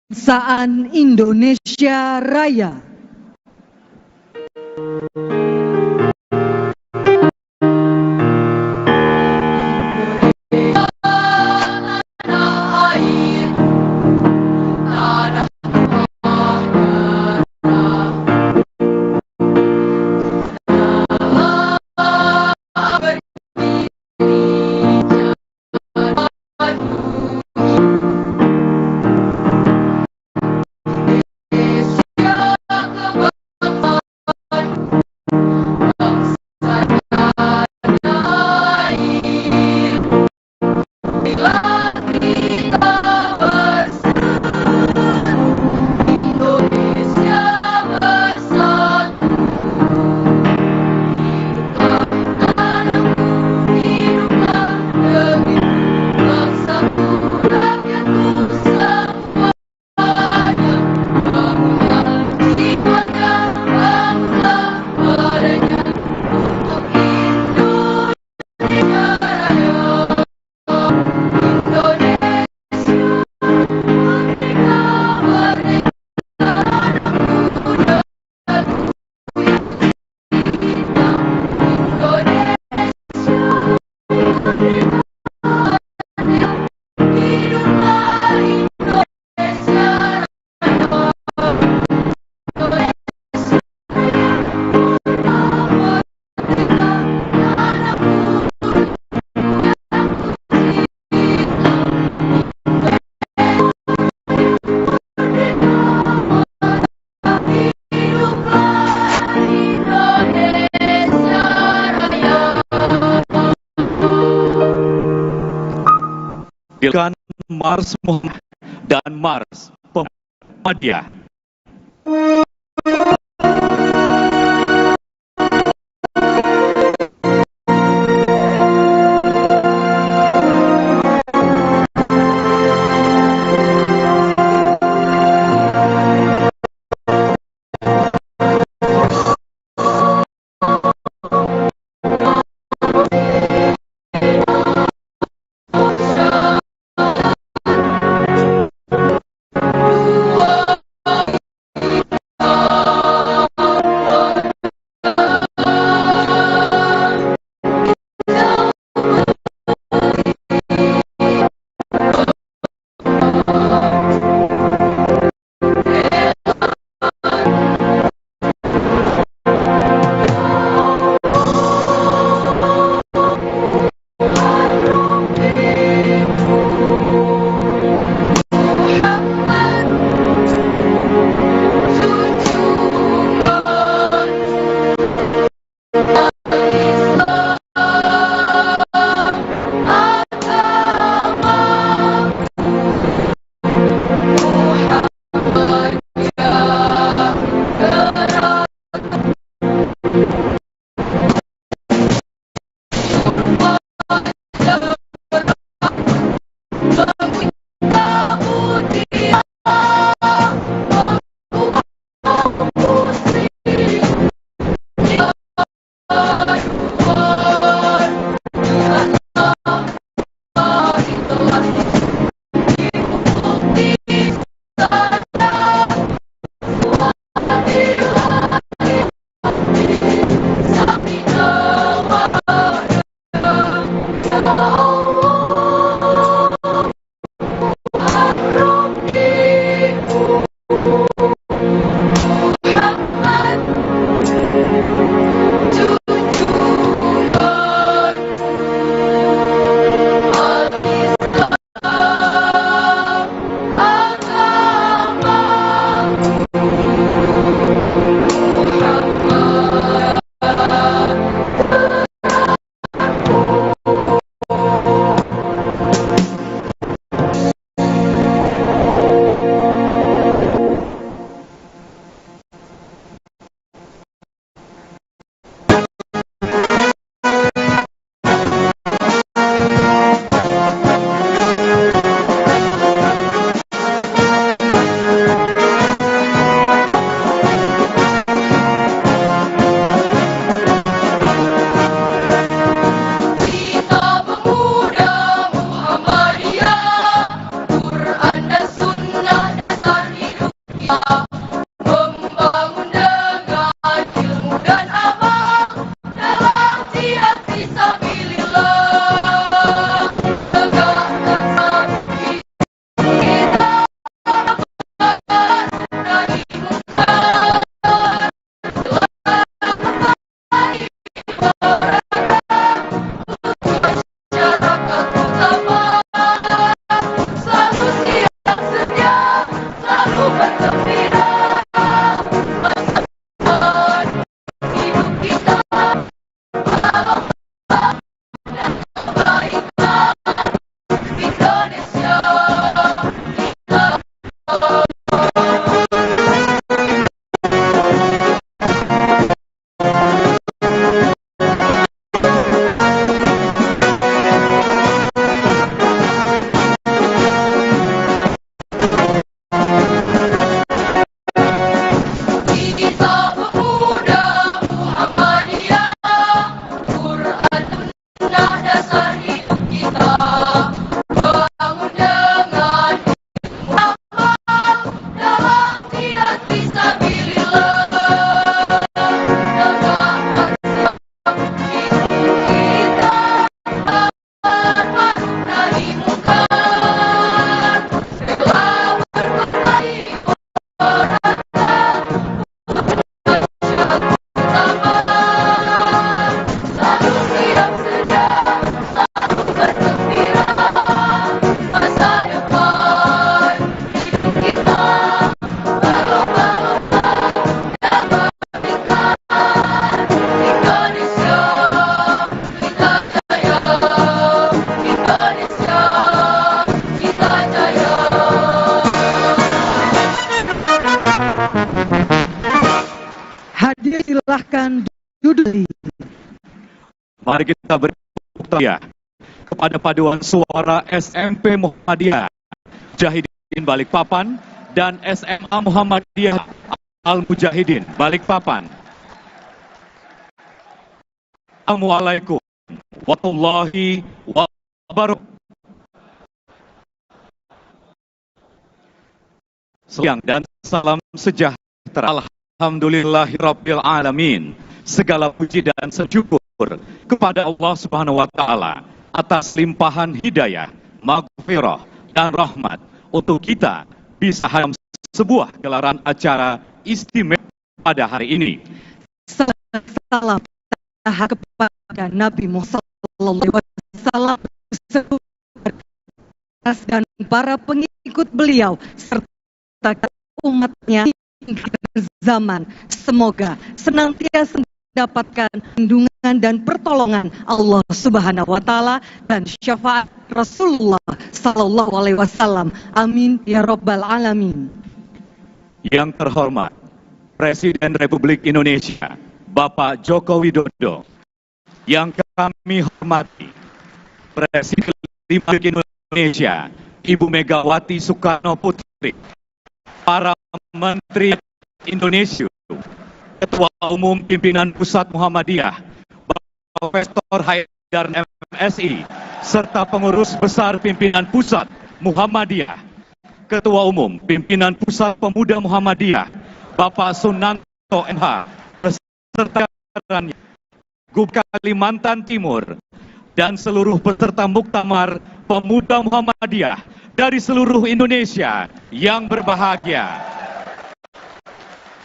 Kebangsaan Indonesia Raya. Dengan Mars Muhammad dan Mars Muhammadiyah. Silahkan duduk. Mari kita beri tepuk tangan kepada paduan suara SMP Muhammadiyah Mujahidin Balikpapan dan SMA Muhammadiyah Al-Mujahidin Balikpapan. Assalamualaikum warahmatullahi wabarakatuh. Siang dan salam sejahtera. Alhamdulillahirabbil alamin. Segala puji dan syukur kepada Allah Subhanahu wa taala atas limpahan hidayah, maghfirah dan rahmat untuk kita bisa hadir sebuah gelaran acara istimewa pada hari ini. Salam kepada Nabi Muhammad SAW dan para pengikut beliau serta umatnya hingga zaman. Semoga senantiasa mendapatkan lindungan dan pertolongan Allah Subhanahu wa taala dan syafaat Rasulullah sallallahu alaihi wasallam. Amin ya rabbal alamin. Yang terhormat Presiden Republik Indonesia Bapak Joko Widodo, yang kami hormati Presiden Republik Indonesia Ibu Megawati Soekarno Putri, para Menteri Indonesia, Ketua Umum Pimpinan Pusat Muhammadiyah Profesor Haidar MSI, serta pengurus besar Pimpinan Pusat Muhammadiyah, Ketua Umum Pimpinan Pusat Pemuda Muhammadiyah Bapak Sunanto MH, beserta Gubernur Kalimantan Timur, dan seluruh peserta Muktamar Pemuda Muhammadiyah dari seluruh Indonesia yang berbahagia.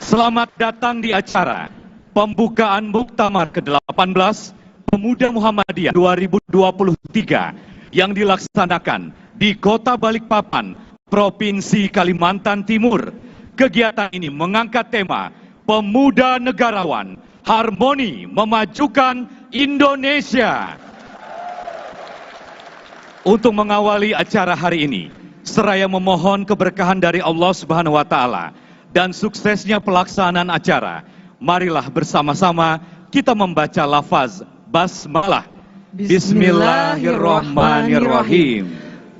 Selamat datang di acara pembukaan Muktamar ke-18 Pemuda Muhammadiyah 2023 yang dilaksanakan di Kota Balikpapan, Provinsi Kalimantan Timur. Kegiatan ini mengangkat tema Pemuda Negarawan, Harmoni Memajukan Indonesia. Untuk mengawali acara hari ini, seraya memohon keberkahan dari Allah Subhanahu wa taala dan suksesnya pelaksanaan acara, marilah bersama-sama kita membaca lafaz basmalah. Bismillahirrahmanirrahim.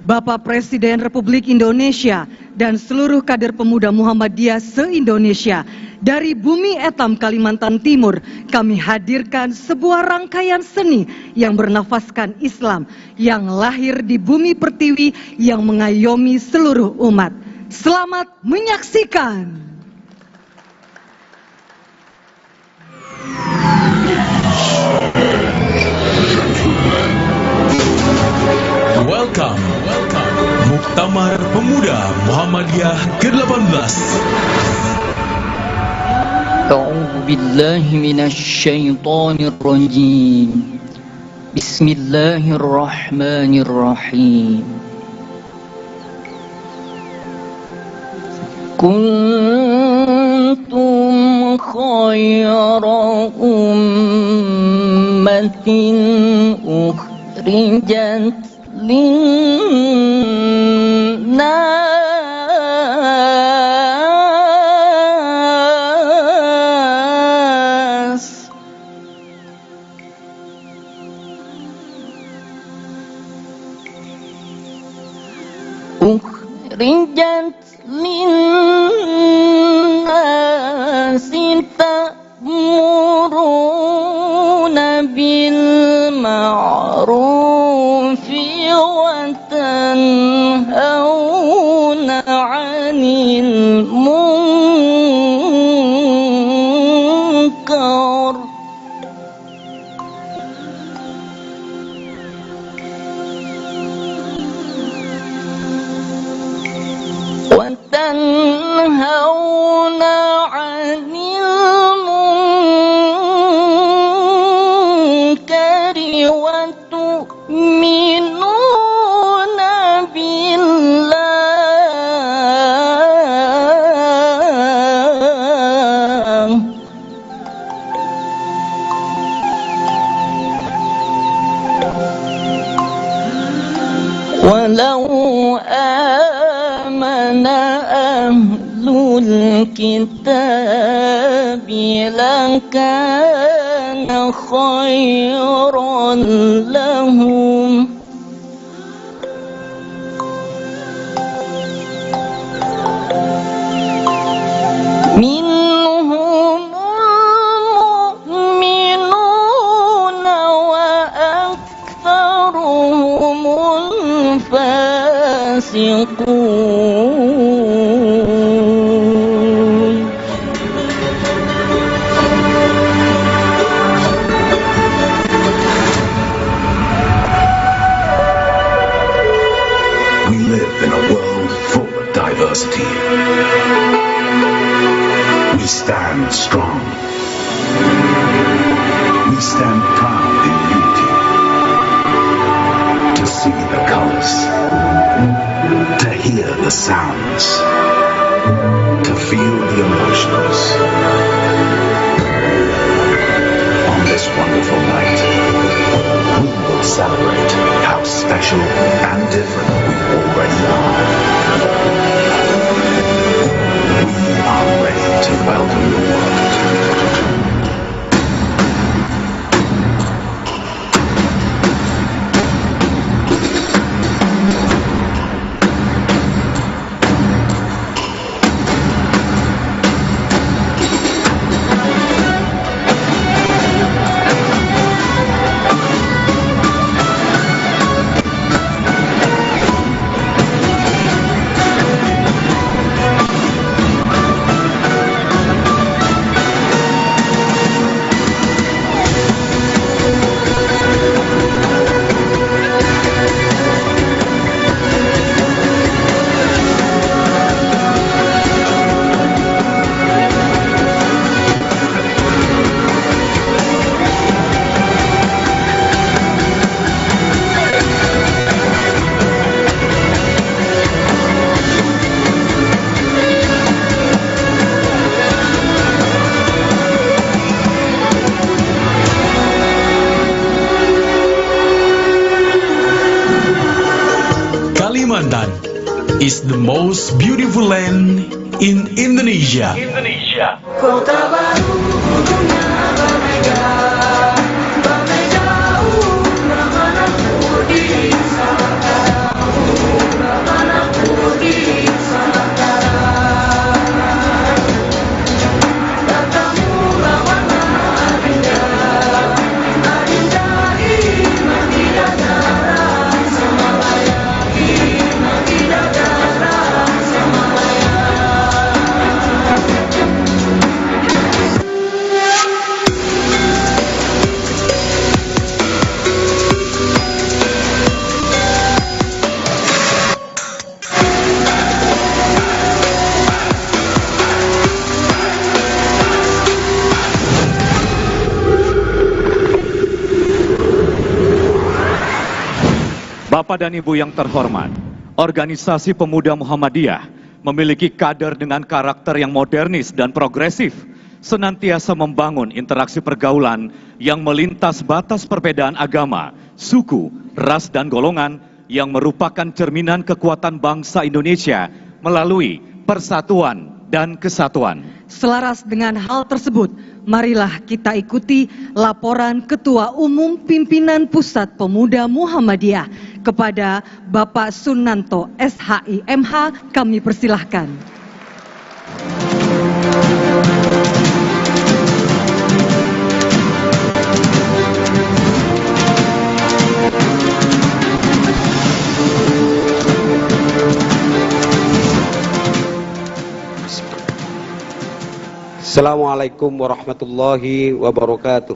Bapak Presiden Republik Indonesia dan seluruh kader pemuda Muhammadiyah se-Indonesia, dari Bumi Etam Kalimantan Timur, kami hadirkan sebuah rangkaian seni yang bernafaskan Islam, yang lahir di bumi pertiwi yang mengayomi seluruh umat. Selamat menyaksikan. Welcome, Muktamar Pemuda Muhammadiyah ke-18. A'udzu billahi minasy syaithanir rajim. Bismillahirrahmanirrahim. Kuntum khayra ummatin ukhrijat linnas ukhrijat linnas ta'muruna bil ma'ruf wa tanhauna 'anil munkar wa tanhauna 'anil munkari wa tu'minuna billah. Walau amana ahlul الكتاب لكان خيرا لهم منهم المؤمنون وأكثرهم الفاسقون. We live in a world full of diversity. We stand strong. We stand proud in unity. To see the colors, to hear the sounds, to feel the emotions. On this wonderful night, we will celebrate how special and different we already are. We are ready to welcome the world. Kalimantan is the most beautiful land in Indonesia. Kota baru dunia berbeda, berbeda ramanaku di sana, ramanaku di sana. Katamu ramana adinda, adinda iman tidak darah sama layak, iman tidak darah sama layak. Bapak dan Ibu yang terhormat, organisasi pemuda Muhammadiyah memiliki kader dengan karakter yang modernis dan progresif, senantiasa membangun interaksi pergaulan yang melintas batas perbedaan agama, suku, ras dan golongan yang merupakan cerminan kekuatan bangsa Indonesia melalui persatuan dan kesatuan. Selaras dengan hal tersebut, marilah kita ikuti laporan Ketua Umum Pimpinan Pusat Pemuda Muhammadiyah kepada Bapak Sunanto SHI MH. Kami persilahkan. Assalamualaikum warahmatullahi wabarakatuh.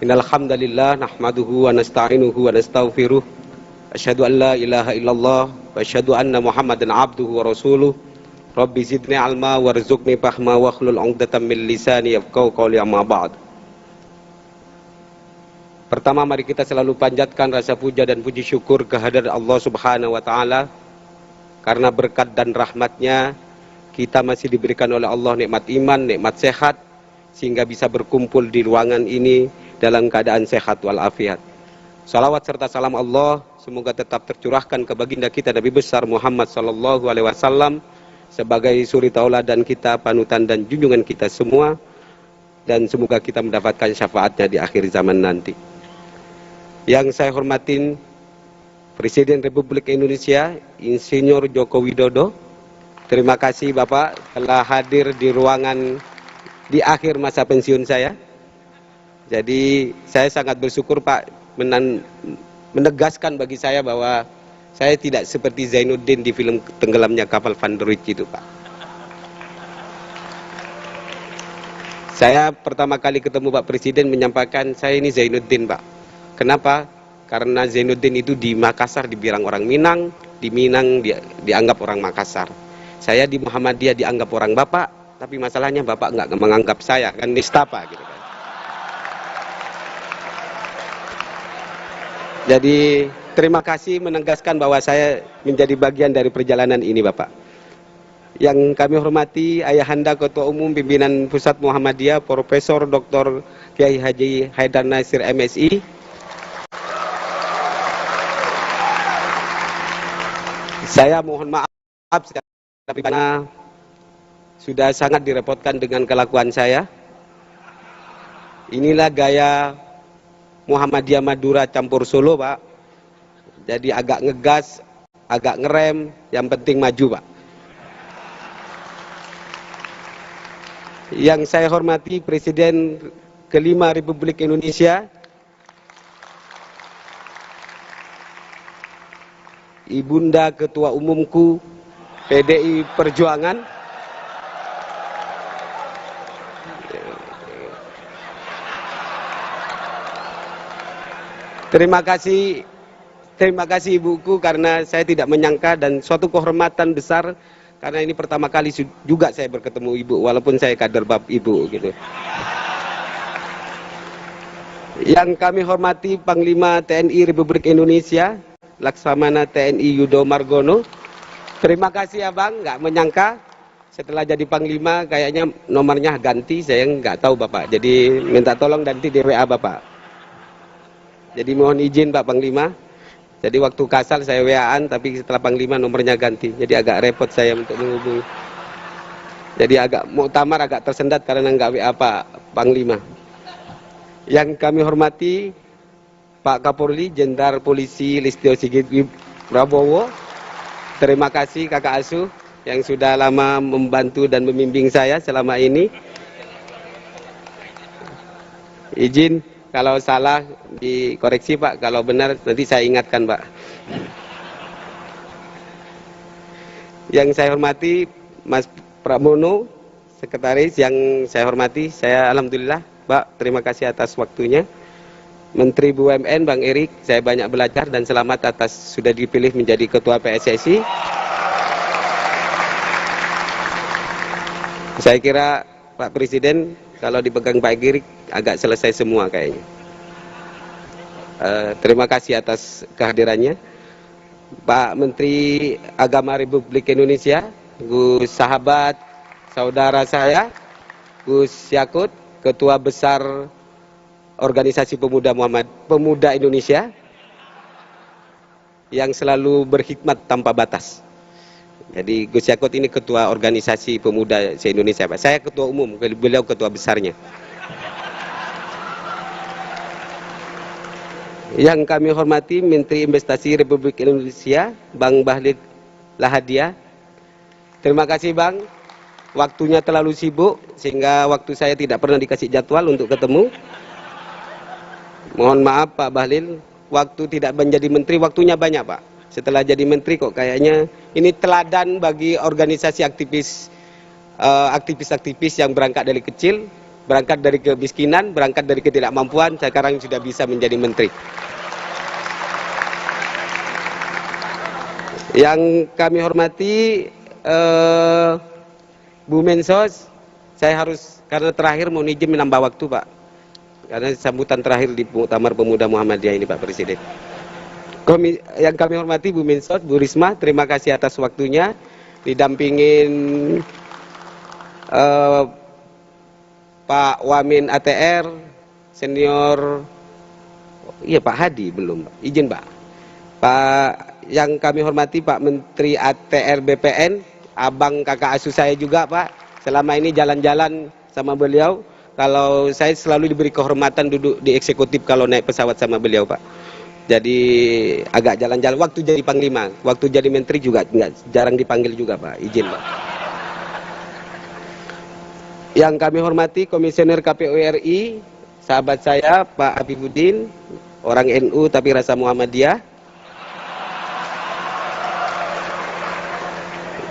Innal hamdalillah nahmaduhu wa nasta'inuhu wa nastaghfiruh. Asyhadu an la ilaha illallah wa asyhadu anna Muhammadan abduhu wa rasuluh. Rabbi zidni ilma warzuqni fahma wa hlul 'uqdatam min lisani yafqahu qawli, amma ba'd. Pertama, mari kita selalu panjatkan rasa puja dan puji syukur kehadirat Allah Subhanahu wa taala. Karena berkat dan rahmatnya kita masih diberikan oleh Allah nikmat iman, nikmat sehat, sehingga bisa berkumpul di ruangan ini dalam keadaan sehat walafiat. Salawat serta salam Allah semoga tetap tercurahkan ke baginda kita Nabi besar Muhammad sallallahu alaihi wasallam sebagai suri tauladan kita, panutan dan junjungan kita semua, dan semoga kita mendapatkan syafaatnya di akhir zaman nanti. Yang saya hormatin Presiden Republik Indonesia Insinyur Joko Widodo, terima kasih Bapak telah hadir di ruangan di akhir masa pensiun saya. Jadi saya sangat bersyukur Pak menegaskan bagi saya bahwa saya tidak seperti Zainuddin di film tenggelamnya kapal Van der Wijk itu Pak. Saya pertama kali ketemu Pak Presiden menyampaikan saya ini Zainuddin Pak. Kenapa? Karena Zainuddin itu di Makassar dibilang orang Minang, di Minang dianggap orang Makassar. Saya di Muhammadiyah dianggap orang Bapak, tapi masalahnya Bapak nggak menganggap saya, kan nistapa gitu kan. Jadi terima kasih menegaskan bahwa saya menjadi bagian dari perjalanan ini Bapak. Yang kami hormati Ayahanda Ketua Umum Pimpinan Pusat Muhammadiyah Profesor Dr. Kiai Haji Haidar Nasir MSI. Saya mohon maaf karena sudah sangat direpotkan dengan kelakuan saya. Inilah gaya Muhammadiyah Madura campur Solo Pak. Jadi agak ngegas, agak ngerem, yang penting maju Pak. Yang saya hormati Presiden kelima Republik Indonesia, Ibunda Ketua Umumku PDI Perjuangan, terima kasih Ibuku karena saya tidak menyangka dan suatu kehormatan besar karena ini pertama kali juga saya berketemu Ibu walaupun saya kader bab Ibu gitu. Yang kami hormati Panglima TNI Republik Indonesia Laksamana TNI Yudo Margono. Terima kasih Abang, nggak menyangka setelah jadi Panglima kayaknya nomornya ganti, saya nggak tahu Bapak. Jadi minta tolong nanti di WA Bapak. Jadi mohon izin Pak Panglima. Jadi waktu Kasal saya WA-an tapi setelah Panglima nomornya ganti. Jadi agak repot saya untuk menghubungi. Jadi agak muktamar agak tersendat karena nggak WA Pak Panglima. Yang kami hormati Pak Kapolri Jenderal Polisi Listio Sigit Prabowo. Terima kasih Kakak Asuh yang sudah lama membantu dan membimbing saya selama ini. Izin kalau salah dikoreksi Pak, kalau benar nanti saya ingatkan Pak. Yang saya hormati Mas Pramono, Sekretaris yang saya hormati, saya alhamdulillah Pak, terima kasih atas waktunya. Menteri BUMN Bang Erik, saya banyak belajar dan selamat atas sudah dipilih menjadi Ketua PSSI. Saya kira Pak Presiden kalau dipegang Pak Erik agak selesai semua kayaknya. Terima kasih atas kehadirannya. Pak Menteri Agama Republik Indonesia, Gus sahabat saudara saya, Gus Yakut, Ketua Besar Organisasi Pemuda Indonesia yang selalu berkhidmat tanpa batas. Jadi Gus Yakut ini Ketua Organisasi Pemuda se-Indonesia Pak. Saya Ketua Umum, beliau Ketua Besarnya. Yang kami hormati Menteri Investasi Republik Indonesia Bang Bahlil Lahadiah. Terima kasih Bang, waktunya terlalu sibuk sehingga waktu saya tidak pernah dikasih jadwal untuk ketemu. Mohon maaf Pak Bahlil, waktu tidak menjadi menteri, waktunya banyak Pak. Setelah jadi menteri kok kayaknya ini teladan bagi organisasi aktivis yang berangkat dari kecil, berangkat dari kemiskinan, berangkat dari ketidakmampuan, sekarang sudah bisa menjadi menteri. Yang kami hormati Bu Mensos, saya harus karena terakhir mau izin menambah waktu Pak. Karena sambutan terakhir di Muktamar Pemuda Muhammadiyah ini Pak Presiden. Yang kami hormati Bu Mensos, Bu Risma, terima kasih atas waktunya. Didampingin Pak Wamin ATR, Senior Iya Pak Hadi belum, Pak. Izin Pak. Pak yang kami hormati Pak Menteri ATR BPN, abang kakak asuh saya juga Pak. Selama ini jalan-jalan sama beliau. Kalau saya selalu diberi kehormatan duduk di eksekutif kalau naik pesawat sama beliau Pak. Jadi agak jalan-jalan. Waktu jadi panglima, waktu jadi menteri juga jarang dipanggil juga Pak. Izin Pak. Yang kami hormati Komisioner KPU RI, sahabat saya Pak Abibuddin, orang NU tapi rasa Muhammadiyah.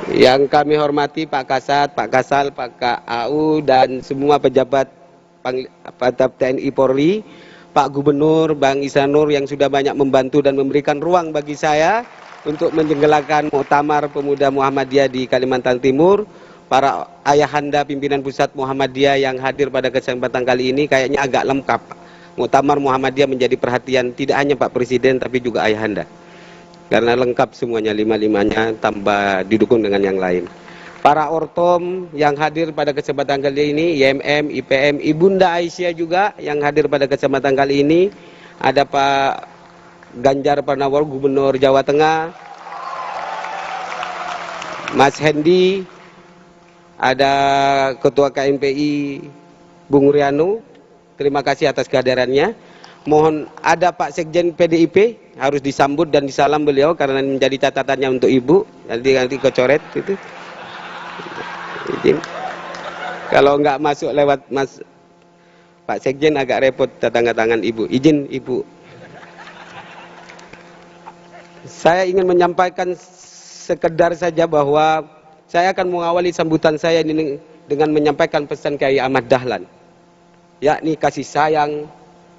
Yang kami hormati Pak Kasat, Pak Kasal, Pak KAU dan semua pejabat TNI Polri, Pak Gubernur, Bang Isanur yang sudah banyak membantu dan memberikan ruang bagi saya untuk menyelenggarakan Muktamar Pemuda Muhammadiyah di Kalimantan Timur. Para ayahanda pimpinan pusat Muhammadiyah yang hadir pada kesempatan kali ini kayaknya agak lengkap. Muktamar Muhammadiyah menjadi perhatian tidak hanya Pak Presiden tapi juga ayahanda. Karena lengkap semuanya, lima-limanya tambah didukung dengan yang lain. Para ortom yang hadir pada kesempatan kali ini, IMM, IPM, Ibunda Aisyah juga yang hadir pada kesempatan kali ini. Ada Pak Ganjar Pranowo, Gubernur Jawa Tengah, Mas Hendi, ada Ketua KMPI Bung Riano, terima kasih atas kehadirannya. Mohon ada Pak Sekjen PDIP, harus disambut dan disalam beliau karena menjadi catatannya untuk Ibu. Nanti kecoret itu. Izin. Kalau nggak masuk lewat Mas Pak Sekjen agak repot tanda tangan Ibu. Izin Ibu. Saya ingin menyampaikan sekedar saja bahwa saya akan mengawali sambutan saya ini dengan menyampaikan pesan Kiai Ahmad Dahlan, yakni kasih sayang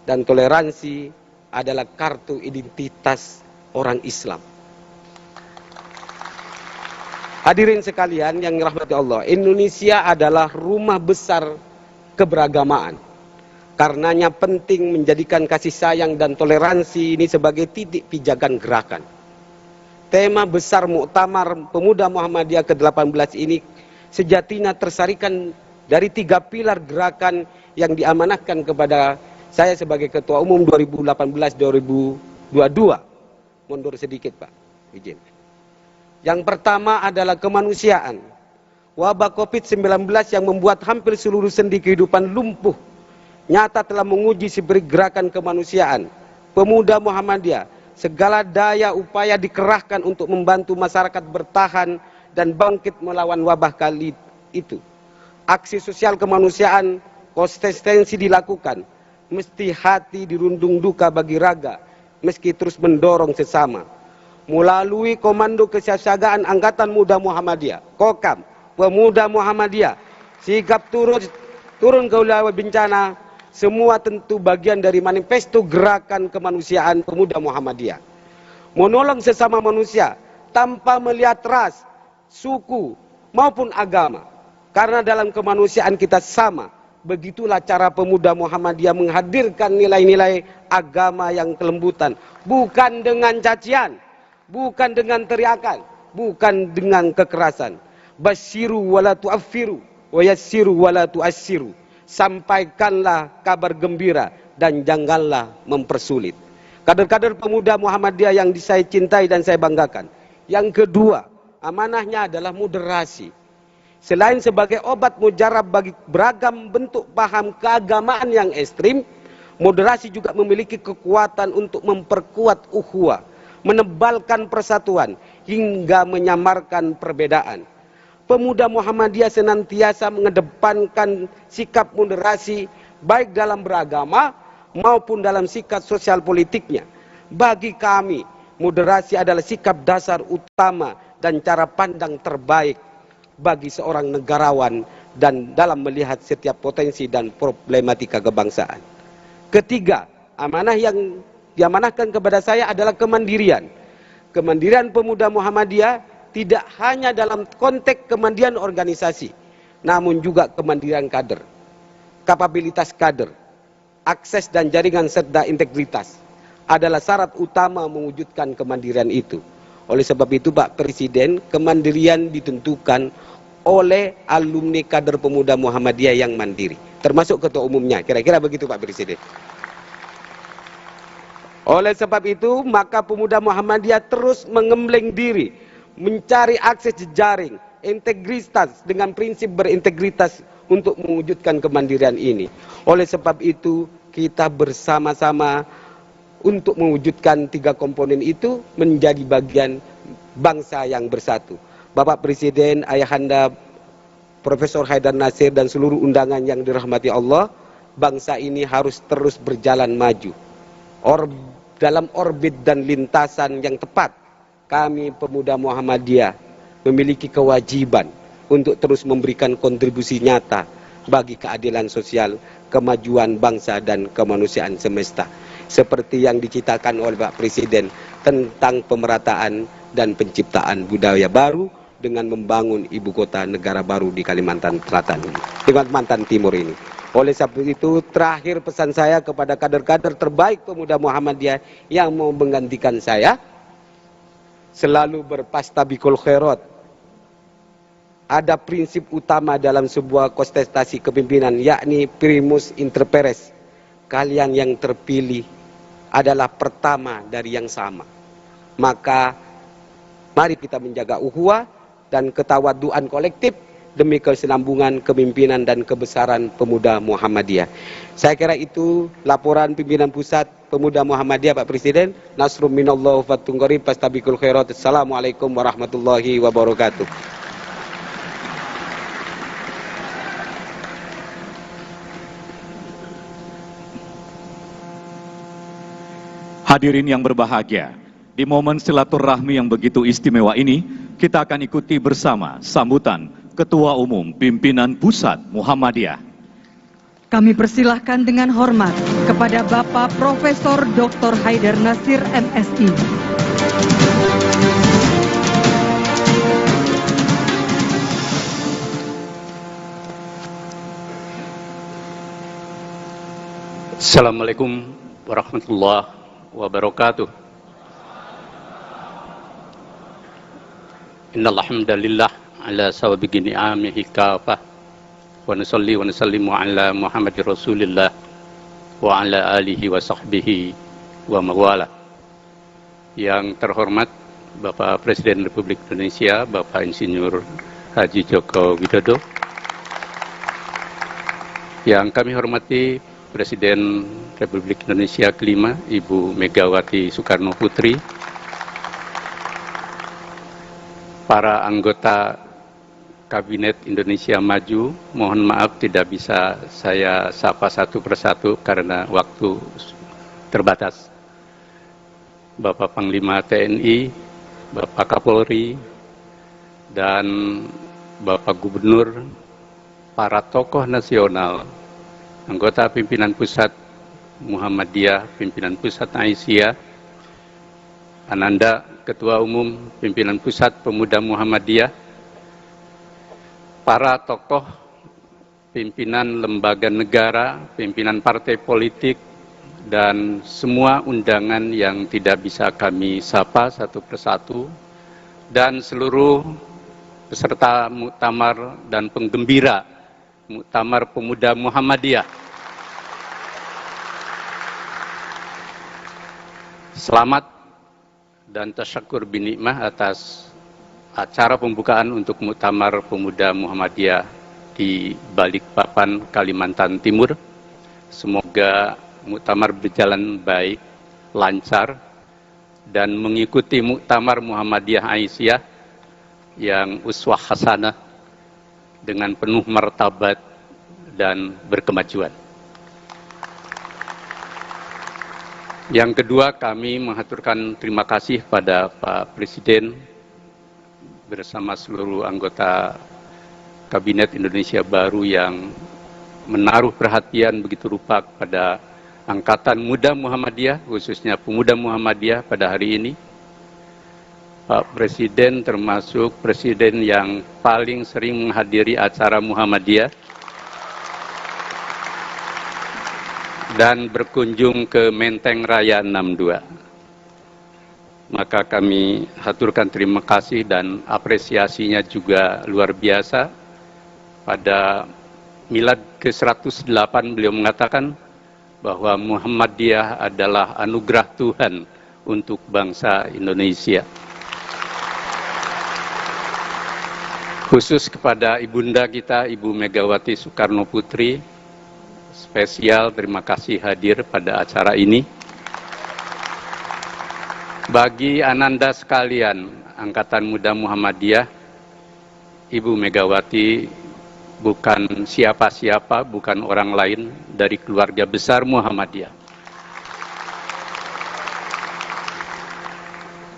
dan toleransi adalah kartu identitas orang Islam. Hadirin sekalian yang dirahmati Allah, Indonesia adalah rumah besar keberagamaan. Karenanya penting menjadikan kasih sayang dan toleransi ini sebagai titik pijakan gerakan. Tema besar Muktamar Pemuda Muhammadiyah ke-18 ini sejatinya tersarikan dari 3 pilar gerakan yang diamanahkan kepada saya sebagai Ketua Umum 2018-2022. Mundur sedikit Pak, izin. Yang pertama adalah kemanusiaan. Wabah COVID-19 yang membuat hampir seluruh sendi kehidupan lumpuh, nyata telah menguji sebagai gerakan kemanusiaan. Pemuda Muhammadiyah, segala daya upaya dikerahkan untuk membantu masyarakat bertahan dan bangkit melawan wabah kali itu. Aksi sosial kemanusiaan konsistensi dilakukan, mesti hati dirundung duka bagi raga, meski terus mendorong sesama. Melalui Komando Kesiapsiagaan Angkatan Muda Muhammadiyah, Kokam, Pemuda Muhammadiyah, sigap turun ke wilayah bencana, semua tentu bagian dari manifesto gerakan kemanusiaan Pemuda Muhammadiyah. Menolong sesama manusia tanpa melihat ras, suku maupun agama. Karena dalam kemanusiaan kita sama. Begitulah cara Pemuda Muhammadiyah menghadirkan nilai-nilai agama yang kelembutan. Bukan dengan cacian, bukan dengan teriakan, bukan dengan kekerasan. Basyiru wala tu'affiru, wa yassiru wala tu'assiru. Sampaikanlah kabar gembira dan janganlah mempersulit. Kader-kader Pemuda Muhammadiyah yang saya cintai dan saya banggakan. Yang kedua, amanahnya adalah moderasi. Selain sebagai obat mujarab bagi beragam bentuk paham keagamaan yang ekstrim, moderasi juga memiliki kekuatan untuk memperkuat ukhuwah, menebalkan persatuan, hingga menyamarkan perbedaan. Pemuda Muhammadiyah senantiasa mengedepankan sikap moderasi baik dalam beragama maupun dalam sikap sosial politiknya. Bagi kami, moderasi adalah sikap dasar utama dan cara pandang terbaik bagi seorang negarawan dan dalam melihat setiap potensi dan problematika kebangsaan. Ketiga, amanah yang diamanahkan kepada saya adalah kemandirian. Kemandirian Pemuda Muhammadiyah tidak hanya dalam konteks kemandirian organisasi, namun juga kemandirian kader, kapabilitas kader, akses dan jaringan serta integritas adalah syarat utama mewujudkan kemandirian itu. Oleh sebab itu Pak Presiden, kemandirian ditentukan oleh alumni kader Pemuda Muhammadiyah yang mandiri, termasuk ketua umumnya. Kira-kira begitu Pak Presiden. Oleh sebab itu, maka pemuda Muhammadiyah terus mengembleng diri, mencari akses jejaring, integritas dengan prinsip berintegritas untuk mewujudkan kemandirian ini. Oleh sebab itu, kita bersama-sama untuk mewujudkan 3 komponen itu menjadi bagian bangsa yang bersatu. Bapak Presiden, Ayahanda Profesor Haidar Nasir dan seluruh undangan yang dirahmati Allah, bangsa ini harus terus berjalan maju. Dalam orbit dan lintasan yang tepat, kami pemuda Muhammadiyah memiliki kewajiban untuk terus memberikan kontribusi nyata bagi keadilan sosial, kemajuan bangsa dan kemanusiaan semesta. Seperti yang diciptakan oleh Pak Presiden tentang pemerataan dan penciptaan budaya baru dengan membangun ibu kota negara baru di Kalimantan Selatan ini, Kalimantan Timur ini. Oleh sebab itu, terakhir pesan saya kepada kader-kader terbaik pemuda Muhammadiyah yang mau menggantikan saya, selalu berpastabikul khairat. Ada prinsip utama dalam sebuah kontestasi kepemimpinan, yakni primus inter pares. Kalian yang terpilih adalah pertama dari yang sama. Maka mari kita menjaga ukhuwah dan ketawaduan kolektif demi kesinambungan kepemimpinan dan kebesaran pemuda Muhammadiyah. Saya kira itu laporan pimpinan pusat pemuda Muhammadiyah, Pak Presiden. Nasrum minallah wa fatun qarib, fastabikul khairat. Assalamualaikum warahmatullahi wabarakatuh. Hadirin yang berbahagia, di momen silaturahmi yang begitu istimewa ini, kita akan ikuti bersama sambutan Ketua Umum Pimpinan Pusat Muhammadiyah. Kami persilahkan dengan hormat kepada Bapak Profesor Dr. Haidar Nasir, MSI. Assalamualaikum warahmatullahi wabarakatuh. Innal hamdalillah ala sawabiqi ni'amihi kafah wa nusalli wa nusallimu ala Muhammadir Rasulillah wa ala alihi wa sahbihi wa mawala. Yang terhormat Bapak Presiden Republik Indonesia, Bapak Insinyur Haji Joko Widodo. Yang kami hormati Presiden Republik Indonesia kelima, Ibu Megawati Soekarno Putri. Para anggota Kabinet Indonesia Maju, mohon maaf tidak bisa saya sapa satu persatu karena waktu terbatas. Bapak Panglima TNI, Bapak Kapolri, dan Bapak Gubernur, para tokoh nasional, anggota pimpinan pusat Muhammadiyah, pimpinan pusat Aisyah, Ananda, Ketua Umum Pimpinan Pusat Pemuda Muhammadiyah, para tokoh pimpinan lembaga negara, pimpinan partai politik, dan semua undangan yang tidak bisa kami sapa satu persatu, dan seluruh peserta muktamar dan penggembira Muktamar Pemuda Muhammadiyah. Selamat dan tasyakur binikmah atas acara pembukaan untuk Muktamar Pemuda Muhammadiyah di Balikpapan, Kalimantan Timur. Semoga muktamar berjalan baik, lancar, dan mengikuti Muktamar Muhammadiyah Aisyah yang uswah hasanah dengan penuh martabat dan berkemajuan. Yang kedua, kami mengaturkan terima kasih pada Pak Presiden bersama seluruh anggota Kabinet Indonesia Baru yang menaruh perhatian begitu rupa kepada Angkatan Muda Muhammadiyah, khususnya pemuda Muhammadiyah pada hari ini. Pak Presiden termasuk presiden yang paling sering menghadiri acara Muhammadiyah dan berkunjung ke Menteng Raya 62. Maka kami haturkan terima kasih dan apresiasinya juga luar biasa. Pada milad ke-108 beliau mengatakan, bahwa Muhammadiyah adalah anugerah Tuhan untuk bangsa Indonesia. Khusus kepada Ibunda kita, Ibu Megawati Soekarno Putri, spesial terima kasih hadir pada acara ini. Bagi Ananda sekalian, Angkatan Muda Muhammadiyah, Ibu Megawati bukan siapa-siapa, bukan orang lain dari keluarga besar Muhammadiyah.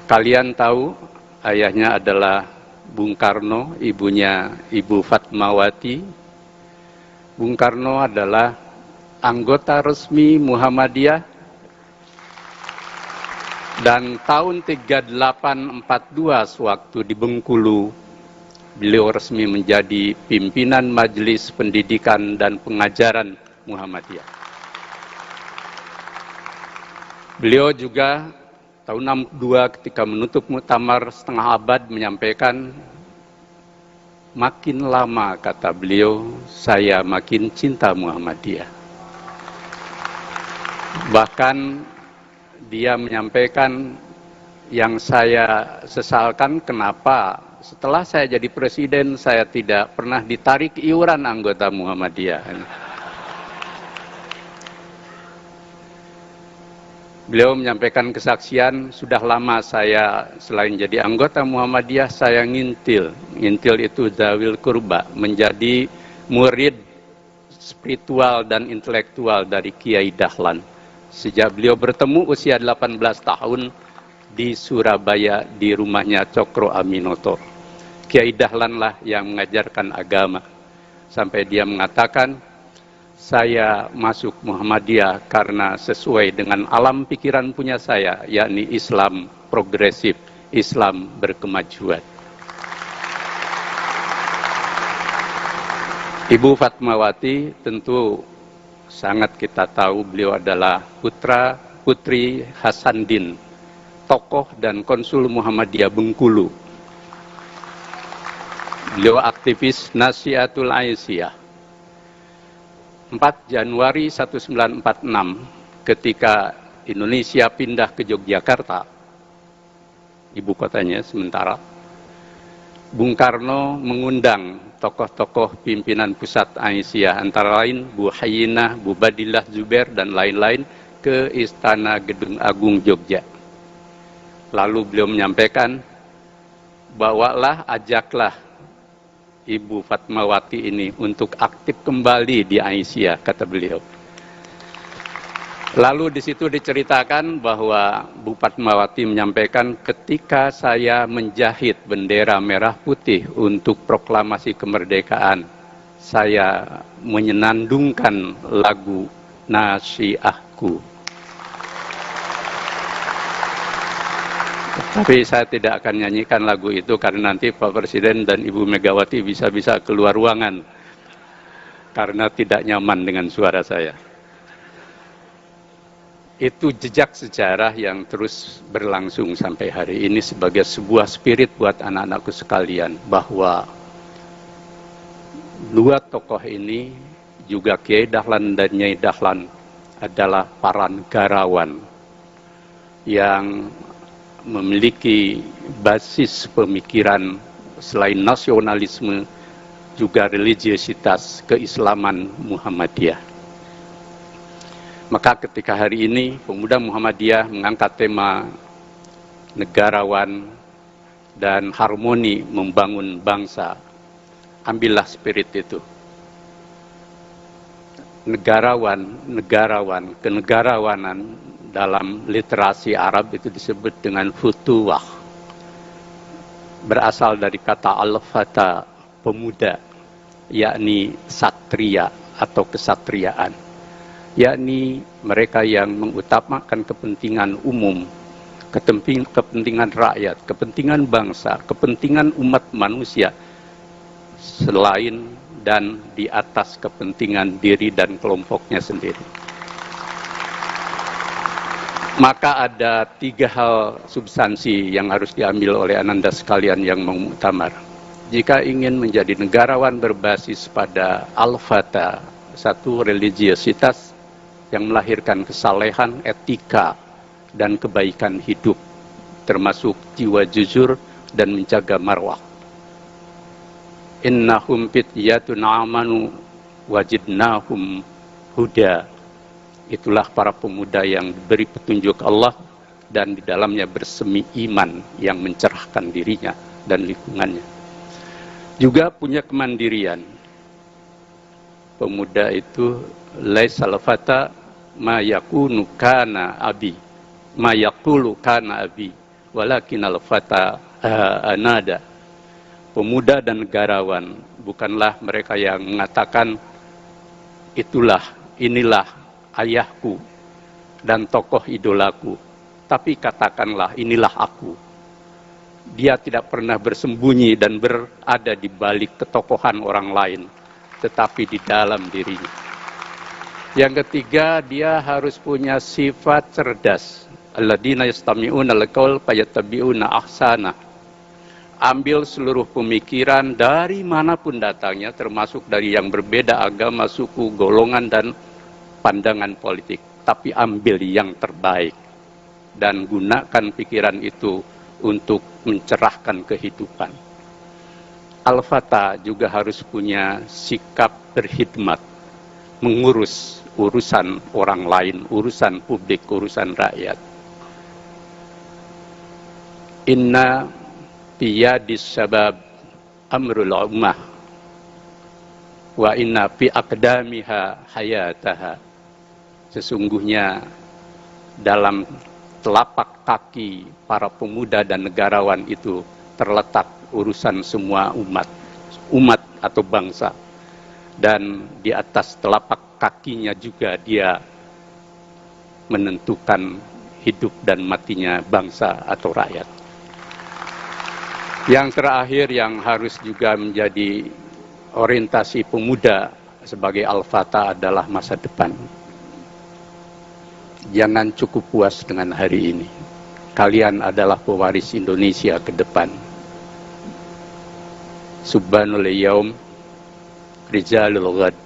Kalian tahu ayahnya adalah Bung Karno, ibunya Ibu Fatmawati. Bung Karno adalah anggota resmi Muhammadiyah dan tahun 3842 sewaktu di Bengkulu beliau resmi menjadi pimpinan Majelis Pendidikan dan Pengajaran Muhammadiyah. Beliau juga tahun 62 ketika menutup muktamar setengah abad menyampaikan, makin lama kata beliau, saya makin cinta Muhammadiyah. Bahkan dia menyampaikan, yang saya sesalkan kenapa setelah saya jadi presiden saya tidak pernah ditarik iuran anggota Muhammadiyah. Beliau menyampaikan kesaksian, sudah lama saya selain jadi anggota Muhammadiyah, saya ngintil. Ngintil itu Zawil Kurba, menjadi murid spiritual dan intelektual dari Kiai Dahlan. Sejak beliau bertemu usia 18 tahun di Surabaya di rumahnya Cokro Aminoto. Kiai Dahlan lah yang mengajarkan agama. Sampai dia mengatakan, saya masuk Muhammadiyah karena sesuai dengan alam pikiran punya saya, yakni Islam progresif, Islam berkemajuan. Ibu Fatmawati tentu sangat kita tahu beliau adalah putra putri Hasanuddin, tokoh dan konsul Muhammadiyah Bengkulu. Beliau aktivis Nasihatul Aisyah. 4 Januari 1946 ketika Indonesia pindah ke Yogyakarta, ibu kotanya sementara, Bung Karno mengundang tokoh-tokoh pimpinan pusat Aisyah, antara lain Bu Hayyinah, Bu Badillah Zubair, dan lain-lain ke Istana Gedung Agung Jogja. Lalu beliau menyampaikan, bawalah, ajaklah Ibu Fatmawati ini untuk aktif kembali di Aisyah, kata beliau. Lalu di situ diceritakan bahwa Bu Fatmawati menyampaikan, ketika saya menjahit bendera merah putih untuk proklamasi kemerdekaan, saya menyenandungkan lagu Nasiahku. Tapi saya tidak akan nyanyikan lagu itu karena nanti Pak Presiden dan Ibu Megawati bisa-bisa keluar ruangan karena tidak nyaman dengan suara saya. Itu jejak sejarah yang terus berlangsung sampai hari ini sebagai sebuah spirit buat anak-anakku sekalian, bahwa dua tokoh ini, juga Kiai Dahlan dan Nyai Dahlan, adalah para negarawan yang memiliki basis pemikiran selain nasionalisme juga religiositas keislaman Muhammadiyah. Maka ketika hari ini pemuda Muhammadiyah mengangkat tema negarawan dan harmoni membangun bangsa, ambillah spirit itu. Negarawan, kenegarawanan dalam literasi Arab itu disebut dengan futuwah. Berasal dari kata al-fata, pemuda, yakni satria atau kesatriaan. Yakni mereka yang mengutamakan kepentingan umum, kepentingan rakyat, kepentingan bangsa, kepentingan umat manusia, selain dan di atas kepentingan diri dan kelompoknya sendiri. Maka ada 3 hal substansi yang harus diambil oleh Ananda sekalian yang muktamar. Jika ingin menjadi negarawan berbasis pada al-fata, satu religiositas, yang melahirkan kesalehan, etika, dan kebaikan hidup, termasuk jiwa jujur dan menjaga marwah. Innahum fityatun amanu wajidnahum huda. Itulah para pemuda yang diberi petunjuk Allah dan di dalamnya bersemi iman yang mencerahkan dirinya dan lingkungannya. Juga punya kemandirian. Pemuda itu laisal fata ma yakunu kana abi, ma yaqulu kana abi, walakin al fata anada. Pemuda dan negarawan bukanlah mereka yang mengatakan inilah ayahku dan tokoh idolaku, tapi katakanlah inilah aku. Dia tidak pernah bersembunyi dan berada di balik ketokohan orang lain, tetapi di dalam dirinya. Yang ketiga, dia harus punya sifat cerdas. Alladzina yastami'una al-qaul fayattabi'una ahsana. Ambil seluruh pemikiran dari manapun datangnya, termasuk dari yang berbeda agama, suku, golongan, dan pandangan politik. Tapi ambil yang terbaik dan gunakan pikiran itu untuk mencerahkan kehidupan. Al-Fata juga harus punya sikap berkhidmat, mengurus urusan orang lain, urusan publik, urusan rakyat. Inna biyadis sabab amrul ummah wa inna fi aqdamiha hayataha. Sesungguhnya dalam telapak kaki para pemuda dan negarawan itu terletak urusan semua umat atau bangsa, dan di atas telapak kakinya juga dia menentukan hidup dan matinya bangsa atau rakyat. Yang terakhir yang harus juga menjadi orientasi pemuda sebagai al-fata adalah masa depan. Jangan cukup puas dengan hari ini. Kalian adalah pewaris Indonesia ke depan. Subhanul yaum rijalul ghad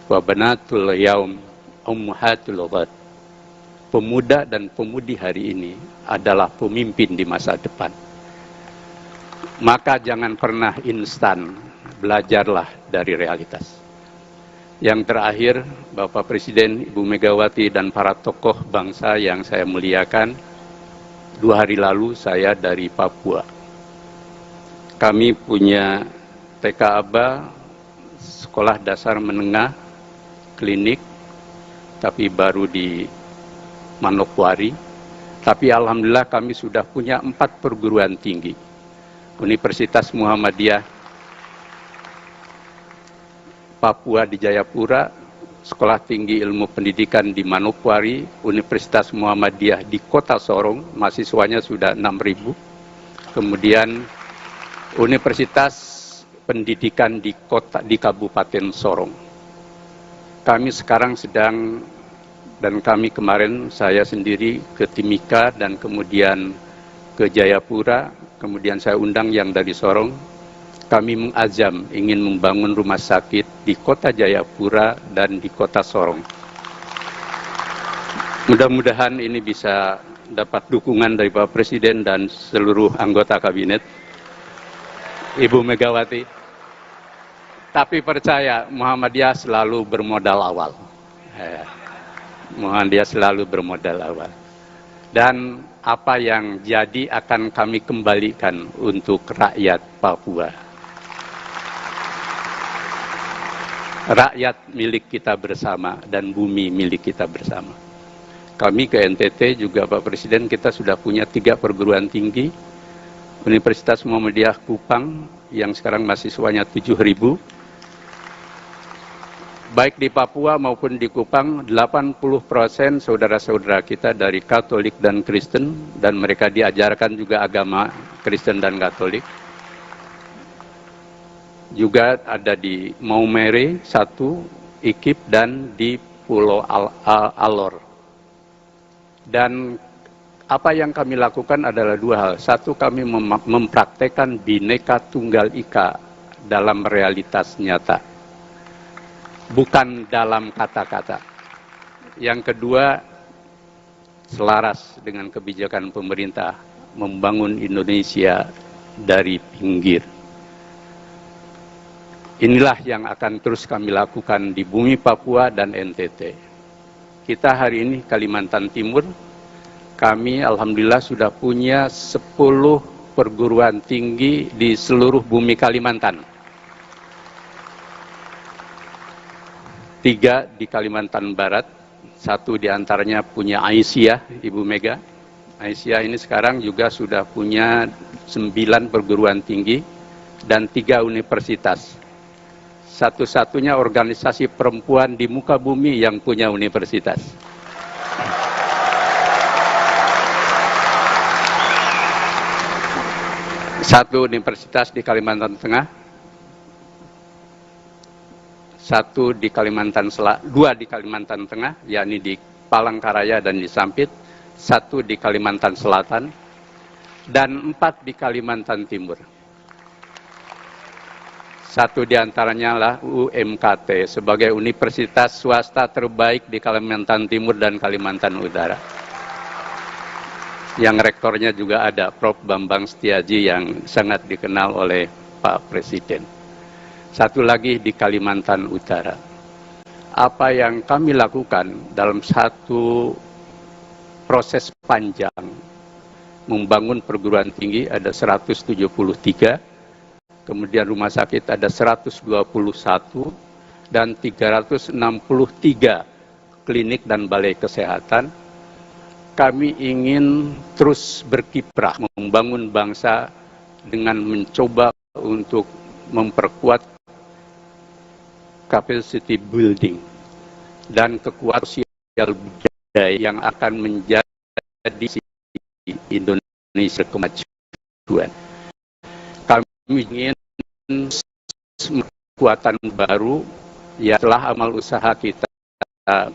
wa banatul yaum ummahatul ghad. Pemuda dan pemudi hari ini adalah pemimpin di masa depan. Maka jangan pernah instan, belajarlah dari realitas. Yang terakhir, Bapak Presiden, Ibu Megawati, dan para tokoh bangsa yang saya muliakan, 2 hari lalu saya dari Papua. Kami punya TK Aba, sekolah dasar menengah, klinik, tapi baru di Manokwari. Tapi alhamdulillah kami sudah punya 4 perguruan tinggi. Universitas Muhammadiyah Papua di Jayapura, Sekolah Tinggi Ilmu Pendidikan di Manokwari, Universitas Muhammadiyah di Kota Sorong, mahasiswanya sudah 6.000. Kemudian Universitas Pendidikan di Kabupaten Sorong. Kami sekarang sedang, dan kami kemarin saya sendiri ke Timika dan kemudian ke Jayapura, kemudian saya undang yang dari Sorong. Kami mengazam ingin membangun rumah sakit di Kota Jayapura dan di Kota Sorong. Mudah-mudahan ini bisa dapat dukungan dari Bapak Presiden dan seluruh anggota kabinet, Ibu Megawati. Tapi percaya, Muhammadiyah selalu bermodal awal. Muhammadiyah selalu bermodal awal. Dan apa yang jadi akan kami kembalikan untuk rakyat Papua. Rakyat milik kita bersama dan bumi milik kita bersama. Kami ke NTT juga Pak Presiden, kita sudah punya 3 perguruan tinggi. Universitas Muhammadiyah Kupang yang sekarang mahasiswanya 7.000. Baik di Papua maupun di Kupang, 80% saudara-saudara kita dari Katolik dan Kristen, dan mereka diajarkan juga agama Kristen dan Katolik. Juga ada di Maumere 1, Ikip, dan di Pulau Alor. Dan apa yang kami lakukan adalah 2 hal. Satu, kami mempraktekkan Bhinneka Tunggal Ika dalam realitas nyata, bukan dalam kata-kata. Yang kedua, selaras dengan kebijakan pemerintah membangun Indonesia dari pinggir. Inilah yang akan terus kami lakukan di bumi Papua dan NTT. Kita hari ini Kalimantan Timur, kami alhamdulillah sudah punya 10 perguruan tinggi di seluruh bumi Kalimantan. 3 di Kalimantan Barat, 1 diantaranya punya Aisyah, Ibu Mega. Aisyah ini sekarang juga sudah punya 9 perguruan tinggi dan 3 universitas. Satu-satunya organisasi perempuan di muka bumi yang punya universitas. Satu universitas di Kalimantan Tengah, 1 di Kalimantan Selatan, 2 di Kalimantan Tengah, yakni di Palangkaraya dan di Sampit, 1 di Kalimantan Selatan, dan 4 di Kalimantan Timur. 1 diantaranya adalah UMKT sebagai universitas swasta terbaik di Kalimantan Timur dan Kalimantan Utara. Yang rektornya juga ada Prof. Bambang Setiaji yang sangat dikenal oleh Pak Presiden. 1 lagi di Kalimantan Utara. Apa yang kami lakukan dalam satu proses panjang membangun perguruan tinggi ada 173, kemudian rumah sakit ada 121 dan 363 klinik dan balai kesehatan. Kami ingin terus berkiprah membangun bangsa dengan mencoba untuk memperkuat capacity building dan kekuatan sosial budaya yang akan menjadi Indonesia kemajuan. Kami ingin kekuatan baru, ya setelah amal usaha kita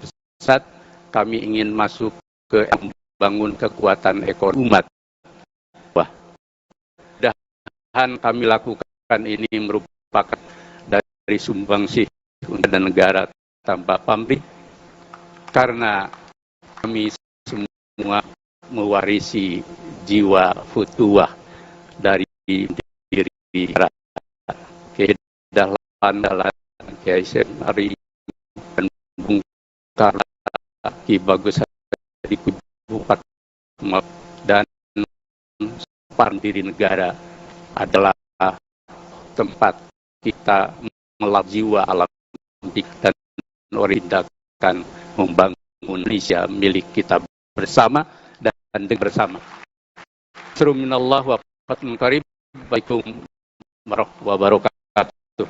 besar, kami ingin masuk ke membangun kekuatan ekonomi umat. Mudah-mudahan kami lakukan ini merupakan dari sumbangsih untuk negara tanpa pamrih, karena kami semua mewarisi jiwa futuwah dari diri kedalan Kiai Ari dan Bung Karno, Ki Bagus Hadi Bupati dan diri negara adalah tempat kita melatih jiwa alam dan merindakan membangun Indonesia milik kita bersama dan bersama. Assalamualaikum warahmatullahi wabarakatuh.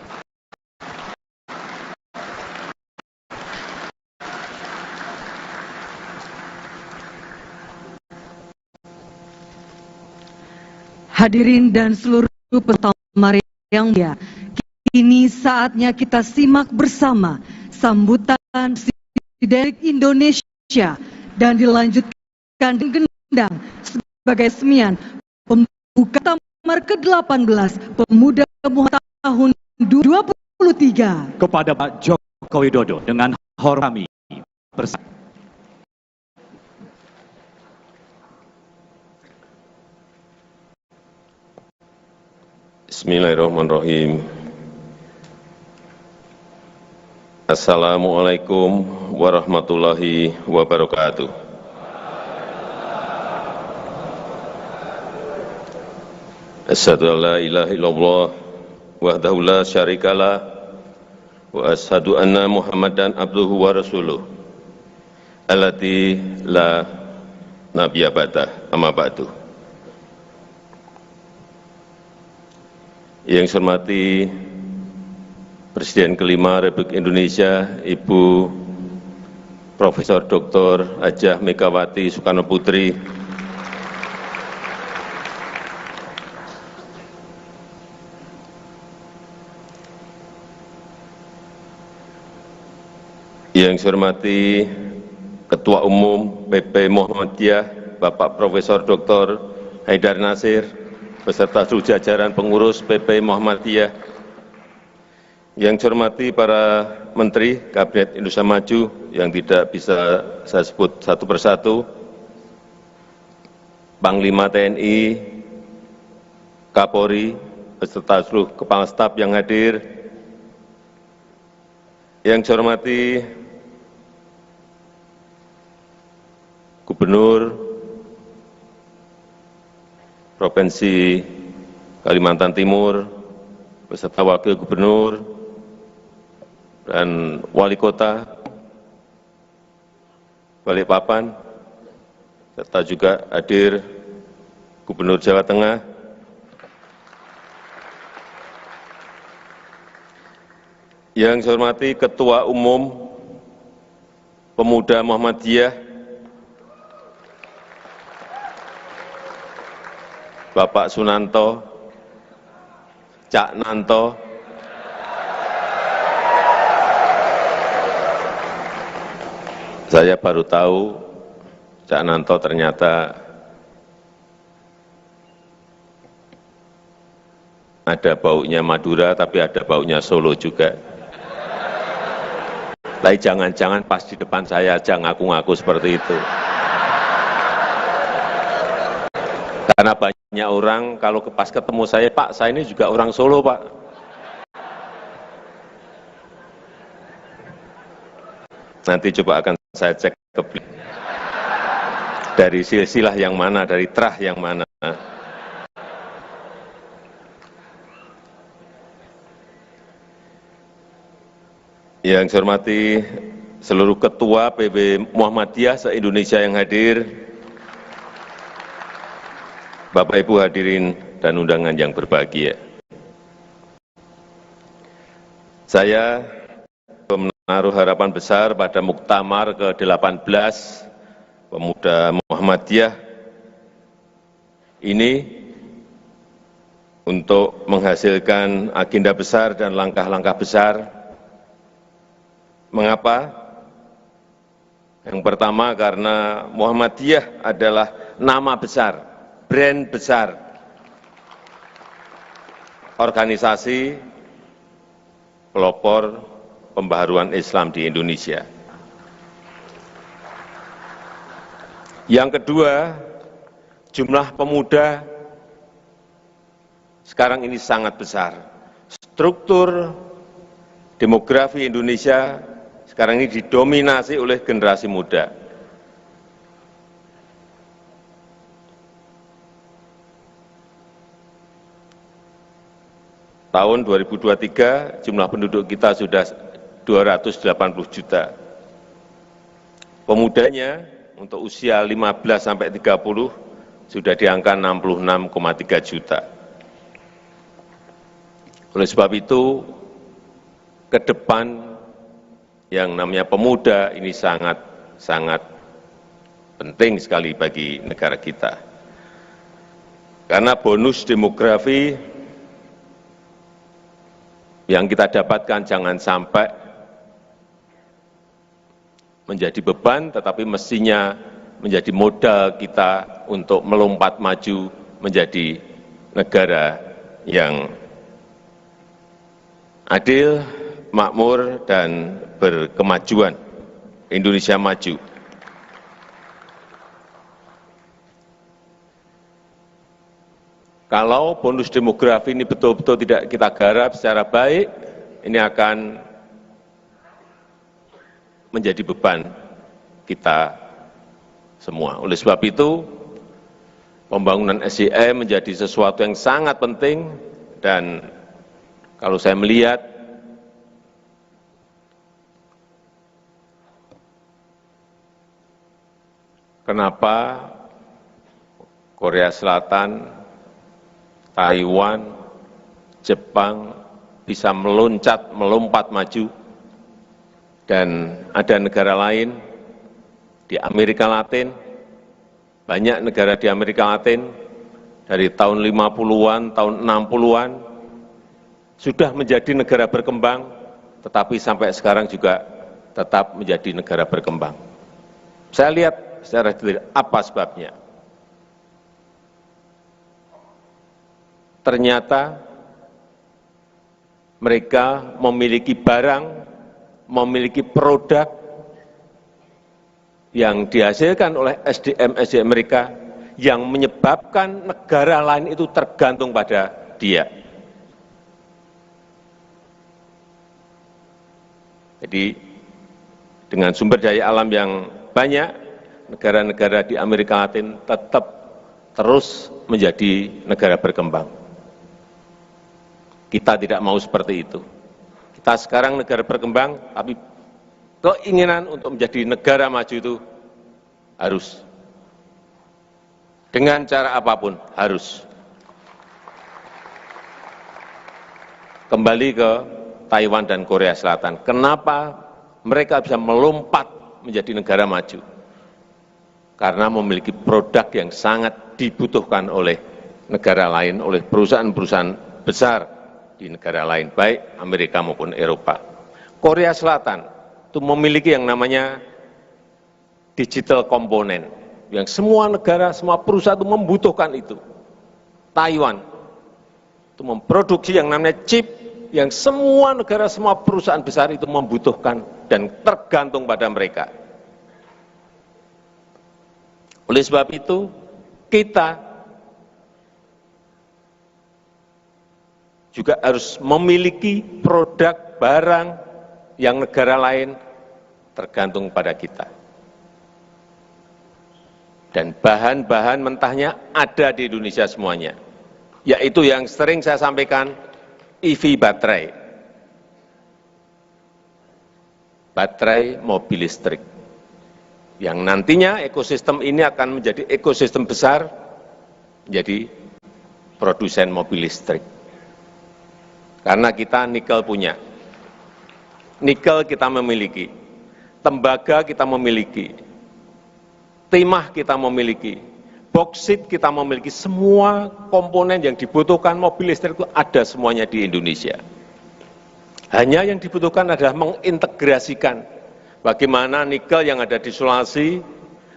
Hadirin dan seluruh peserta yang mulia, kini saatnya kita simak bersama sambutan Presiden Indonesia dan dilanjutkan dengan gendang sebagai semian pembuka Muktamar ke-18 Pemuda Muhammadiyah tahun 2023. Kepada Pak Joko Widodo dengan hormat kami bersama. Bismillahirrahmanirrahim. Assalamualaikum warahmatullahi wabarakatuh. Asyhadu an la ilaha illallah wahdahu la syarikalah wa asyhadu anna Muhammadan abduhu wa rasuluh allati la nabiyya ba'dah, amma ba'du. Yang saya hormati Presiden kelima Republik Indonesia, Ibu Profesor Dr. Hajah Megawati Soekarno Putri, yang saya hormati Ketua Umum PP Muhammadiyah, Bapak Profesor Dr. Haidar Nasir, beserta seluruh jajaran pengurus PP Muhammadiyah, Yang saya hormati para Menteri Kabinet Indonesia Maju yang tidak bisa saya sebut satu persatu, Panglima TNI, Kapolri, beserta seluruh Kepala Staf yang hadir, yang saya hormati Gubernur Provinsi Kalimantan Timur, beserta Wakil Gubernur dan Wali Kota Balikpapan, serta juga hadir Gubernur Jawa Tengah, yang saya hormati Ketua Umum Pemuda Muhammadiyah, Bapak Sunanto, Cak Nanto, saya baru tahu Cak Nanto ternyata ada baunya Madura, tapi ada baunya Solo juga. Tapi jangan-jangan pas di depan saya aja ngaku-ngaku seperti itu. Karena banyak orang kalau pas ketemu saya, Pak, saya ini juga orang Solo, Pak. Nanti coba akan saya cek dari silsilah yang mana, dari terah yang mana. Yang saya hormati seluruh ketua PB Muhammadiyah se-Indonesia yang hadir, Bapak Ibu hadirin dan undangan yang berbahagia. Saya menaruh harapan besar pada Muktamar ke-18 Pemuda Muhammadiyah ini untuk menghasilkan agenda besar dan langkah-langkah besar. Mengapa? Yang pertama karena Muhammadiyah adalah nama besar, brand besar, organisasi pelopor pembaharuan Islam di Indonesia. Yang kedua, jumlah pemuda sekarang ini sangat besar. Struktur demografi Indonesia sekarang ini didominasi oleh generasi muda. Tahun 2023 jumlah penduduk kita sudah 280 juta. Pemudanya untuk usia 15 sampai 30 sudah di angka 66,3 juta. Oleh sebab itu, ke depan yang namanya pemuda ini sangat penting sekali bagi negara kita. Karena bonus demografi yang kita dapatkan jangan sampai menjadi beban, tetapi mestinya menjadi modal kita untuk melompat maju menjadi negara yang adil, makmur, dan berkemajuan. Indonesia maju. Kalau bonus demografi ini betul-betul tidak kita garap secara baik, ini akan menjadi beban kita semua. Oleh sebab itu, pembangunan SDM menjadi sesuatu yang sangat penting, dan kalau saya melihat kenapa Korea Selatan, Taiwan, Jepang bisa melompat maju, dan ada negara lain di Amerika Latin, banyak negara di Amerika Latin dari tahun 50-an, tahun 60-an, sudah menjadi negara berkembang, tetapi sampai sekarang juga tetap menjadi negara berkembang. Saya lihat secara detail apa sebabnya. Ternyata mereka memiliki barang, memiliki produk yang dihasilkan oleh SDM mereka yang menyebabkan negara lain itu tergantung pada dia. Jadi dengan sumber daya alam yang banyak, negara-negara di Amerika Latin tetap terus menjadi negara berkembang. Kita tidak mau seperti itu. Kita sekarang negara berkembang, tapi keinginan untuk menjadi negara maju itu harus. Dengan cara apapun, harus. Kembali ke Taiwan dan Korea Selatan. Kenapa mereka bisa melompat menjadi negara maju? Karena memiliki produk yang sangat dibutuhkan oleh negara lain, oleh perusahaan-perusahaan besar di negara lain, baik Amerika maupun Eropa. Korea Selatan itu memiliki yang namanya digital komponen, yang semua negara, semua perusahaan itu membutuhkan itu. Taiwan itu memproduksi yang namanya chip, yang semua negara, semua perusahaan besar itu membutuhkan dan tergantung pada mereka. Oleh sebab itu, kita juga harus memiliki produk barang yang negara lain tergantung pada kita. Dan bahan-bahan mentahnya ada di Indonesia semuanya, yaitu yang sering saya sampaikan, EV baterai, baterai mobil listrik, yang nantinya ekosistem ini akan menjadi ekosistem besar, menjadi produsen mobil listrik. Karena kita nikel punya, nikel kita memiliki, tembaga kita memiliki, timah kita memiliki, boksit kita memiliki, semua komponen yang dibutuhkan mobil listrik itu ada semuanya di Indonesia. Hanya yang dibutuhkan adalah mengintegrasikan bagaimana nikel yang ada di Sulawesi,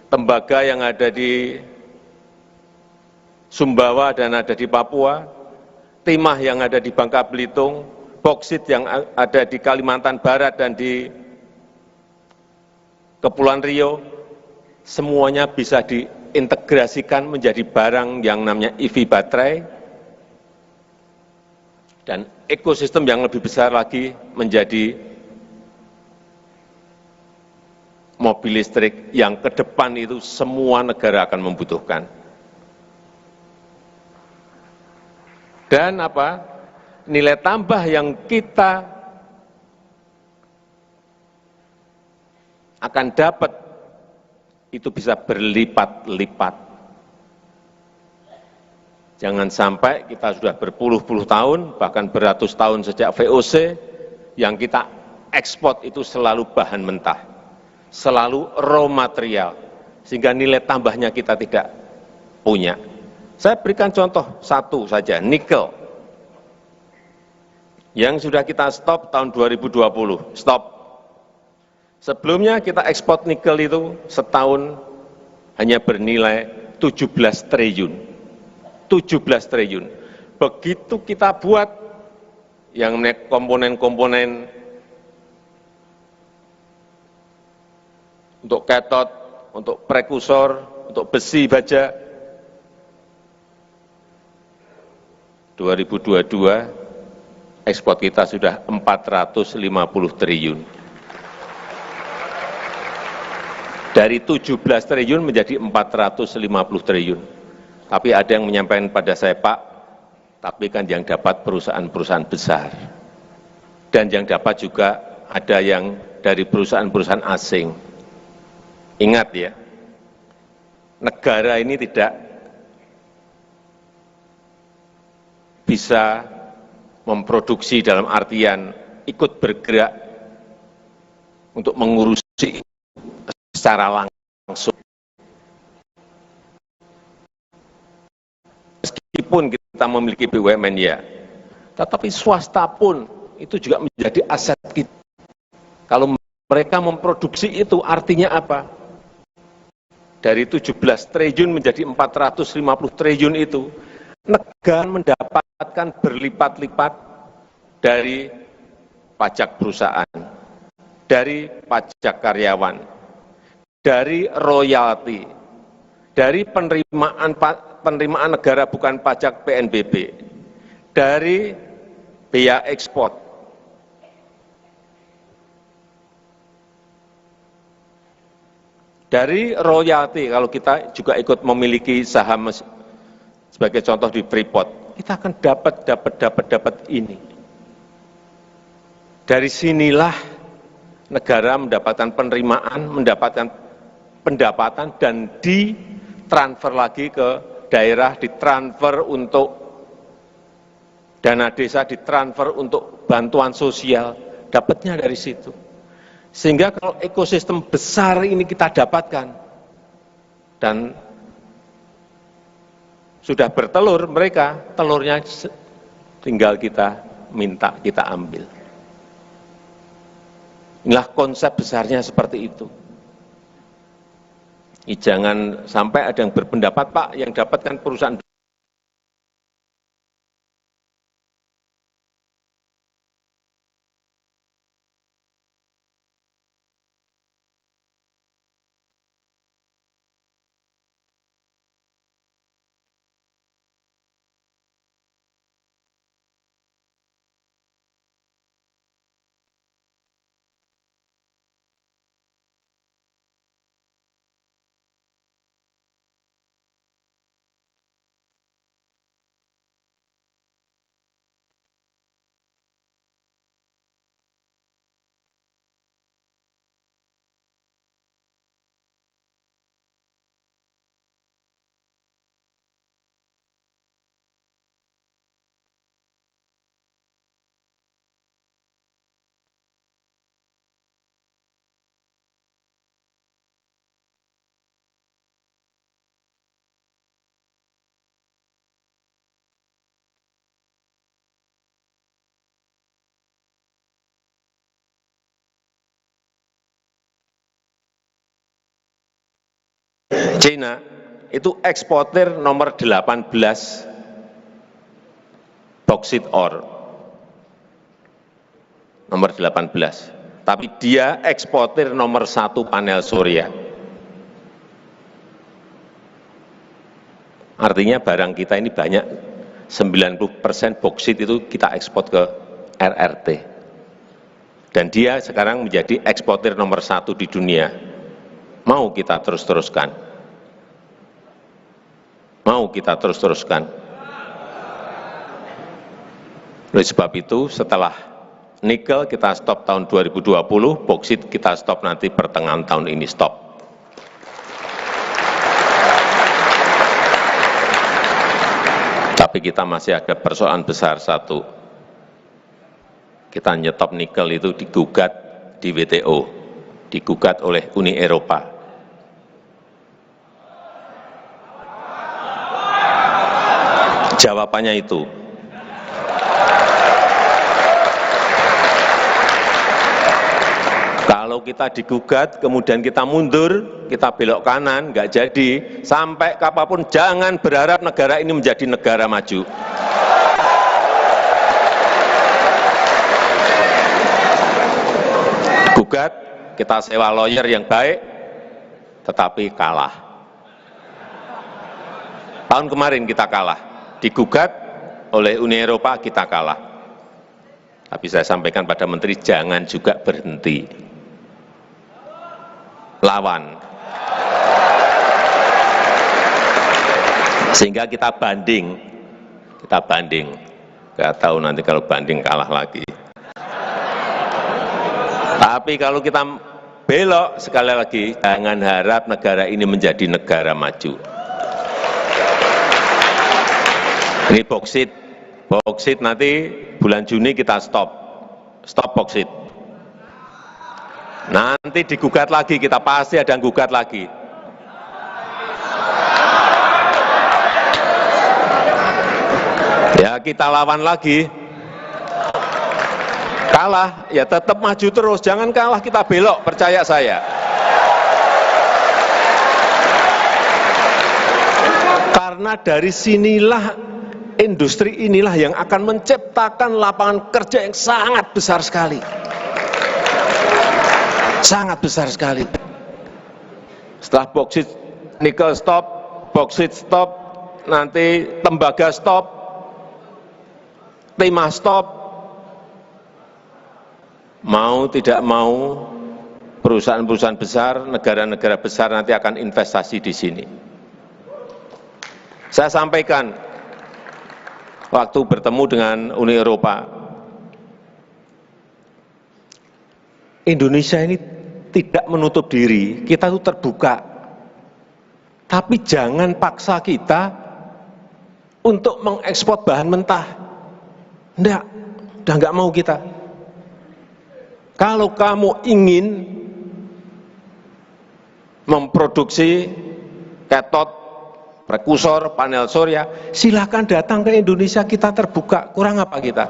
tembaga yang ada di Sumbawa dan ada di Papua, timah yang ada di Bangka Belitung, boksit yang ada di Kalimantan Barat dan di Kepulauan Riau, semuanya bisa diintegrasikan menjadi barang yang namanya EV baterai, dan ekosistem yang lebih besar lagi menjadi mobil listrik yang ke depan itu semua negara akan membutuhkan. Dan apa? Nilai tambah yang kita akan dapat itu bisa berlipat-lipat. Jangan sampai kita sudah berpuluh-puluh tahun, bahkan beratus tahun sejak VOC, yang kita ekspor itu selalu bahan mentah, selalu raw material, sehingga nilai tambahnya kita tidak punya. Saya berikan contoh satu saja, nikel, yang sudah kita stop tahun 2020, stop. Sebelumnya kita ekspor nikel itu setahun hanya bernilai 17 triliun. 17 triliun. Begitu kita buat yang komponen-komponen untuk katot, untuk prekursor, untuk besi baja, 2022 ekspor kita sudah 450 triliun. Dari 17 triliun menjadi 450 triliun. Tapi ada yang menyampaikan pada saya, Pak, tapi kan yang dapat perusahaan-perusahaan besar. Dan yang dapat juga ada yang dari perusahaan-perusahaan asing. Ingat ya, negara ini tidak bisa memproduksi dalam artian ikut bergerak untuk mengurusi secara langsung. Meskipun kita memiliki BUMN ya, tetapi swasta pun itu juga menjadi aset kita. Kalau mereka memproduksi itu artinya apa? Dari 17 triliun menjadi 450 triliun itu, negara mendapatkan berlipat-lipat dari pajak perusahaan, dari pajak karyawan, dari royalti, dari penerimaan negara bukan pajak PNBP, dari biaya ekspor, dari royalti. Kalau kita juga ikut memiliki saham sebagai contoh di Freeport, kita akan dapat ini. Dari sinilah negara mendapatkan penerimaan, mendapatkan pendapatan, dan ditransfer lagi ke daerah, ditransfer untuk dana desa, ditransfer untuk bantuan sosial, dapatnya dari situ. Sehingga kalau ekosistem besar ini kita dapatkan, dan sudah bertelur mereka, telurnya tinggal kita minta, kita ambil. Inilah konsep besarnya seperti itu. Jangan sampai ada yang berpendapat, Pak, yang dapatkan perusahaan China itu eksportir nomor 18 boksit ore, nomor 18. Tapi dia eksportir nomor 1 panel surya. Artinya barang kita ini banyak, 90% boksit itu kita ekspor ke RRT. Dan dia sekarang menjadi eksportir nomor 1 di dunia. Mau kita terus-teruskan? Mau kita terus-teruskan? Oleh sebab itu, setelah nikel kita stop tahun 2020, boksit kita stop nanti pertengahan tahun ini stop. Tapi kita masih ada persoalan besar satu. Kita nyetop nikel itu digugat di WTO, digugat oleh Uni Eropa. Jawabannya itu, kalau kita digugat, kemudian kita mundur, kita belok kanan, nggak jadi, sampai kapanpun jangan berharap negara ini menjadi negara maju. Gugat, kita sewa lawyer yang baik, tetapi kalah. Tahun kemarin kita kalah. Digugat oleh Uni Eropa, kita kalah. Tapi saya sampaikan pada Menteri, jangan juga berhenti. Lawan. Sehingga kita banding. Nggak tahu nanti kalau banding kalah lagi. Tapi kalau kita belok, sekali lagi, jangan harap negara ini menjadi negara maju. Ini boksit nanti bulan Juni kita stop boksit. Nanti digugat lagi, kita pasti ada yang gugat lagi. Ya kita lawan lagi. Kalah, ya tetap maju terus, jangan kalah kita belok, percaya saya. Karena dari sinilah industri inilah yang akan menciptakan lapangan kerja yang sangat besar sekali. Sangat besar sekali. Setelah boksit, nikel stop, boksit stop, nanti tembaga stop, timah stop. Mau tidak mau, perusahaan-perusahaan besar, negara-negara besar nanti akan investasi di sini. Saya sampaikan waktu bertemu dengan Uni Eropa, Indonesia ini tidak menutup diri, kita itu terbuka. Tapi jangan paksa kita untuk mengekspor bahan mentah. Enggak, udah enggak mau kita. Kalau kamu ingin memproduksi katot, prekursor, panel surya, silahkan datang ke Indonesia, kita terbuka. Kurang apa kita?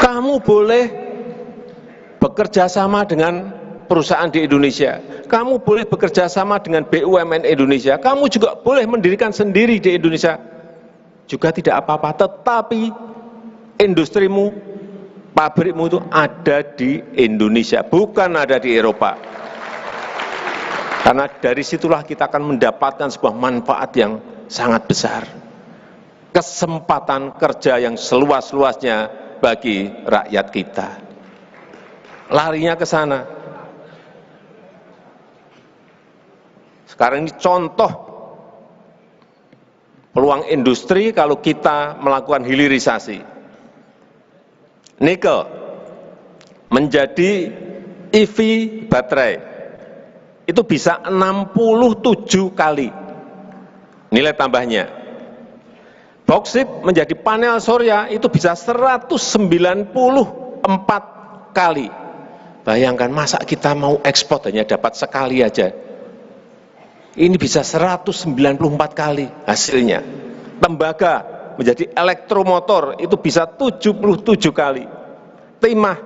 Kamu boleh bekerja sama dengan perusahaan di Indonesia. Kamu boleh bekerja sama dengan BUMN Indonesia. Kamu juga boleh mendirikan sendiri di Indonesia. Juga tidak apa-apa, tetapi industrimu, pabrikmu itu ada di Indonesia, bukan ada di Eropa. Karena dari situlah kita akan mendapatkan sebuah manfaat yang sangat besar. Kesempatan kerja yang seluas-luasnya bagi rakyat kita. Larinya ke sana. Sekarang ini contoh peluang industri kalau kita melakukan hilirisasi. Nikel menjadi EV baterai itu bisa 67 kali nilai tambahnya. Boksit menjadi panel surya itu bisa 194 kali. Bayangkan, masa kita mau ekspor hanya dapat sekali aja. Ini bisa 194 kali hasilnya. Tembaga menjadi elektromotor itu bisa 77 kali. Timah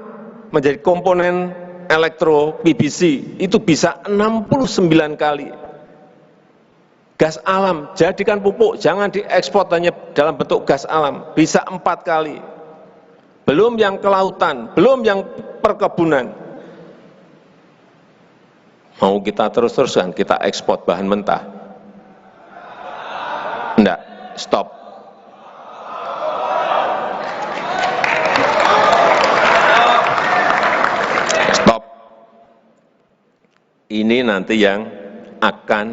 menjadi komponen elektro PVC itu bisa 69 kali. Gas alam, jadikan pupuk, jangan diekspor hanya dalam bentuk gas alam, bisa 4 kali. Belum yang kelautan, belum yang perkebunan. Mau kita terus-terusan kita ekspor bahan mentah? Enggak, stop. Stop. Ini nanti yang akan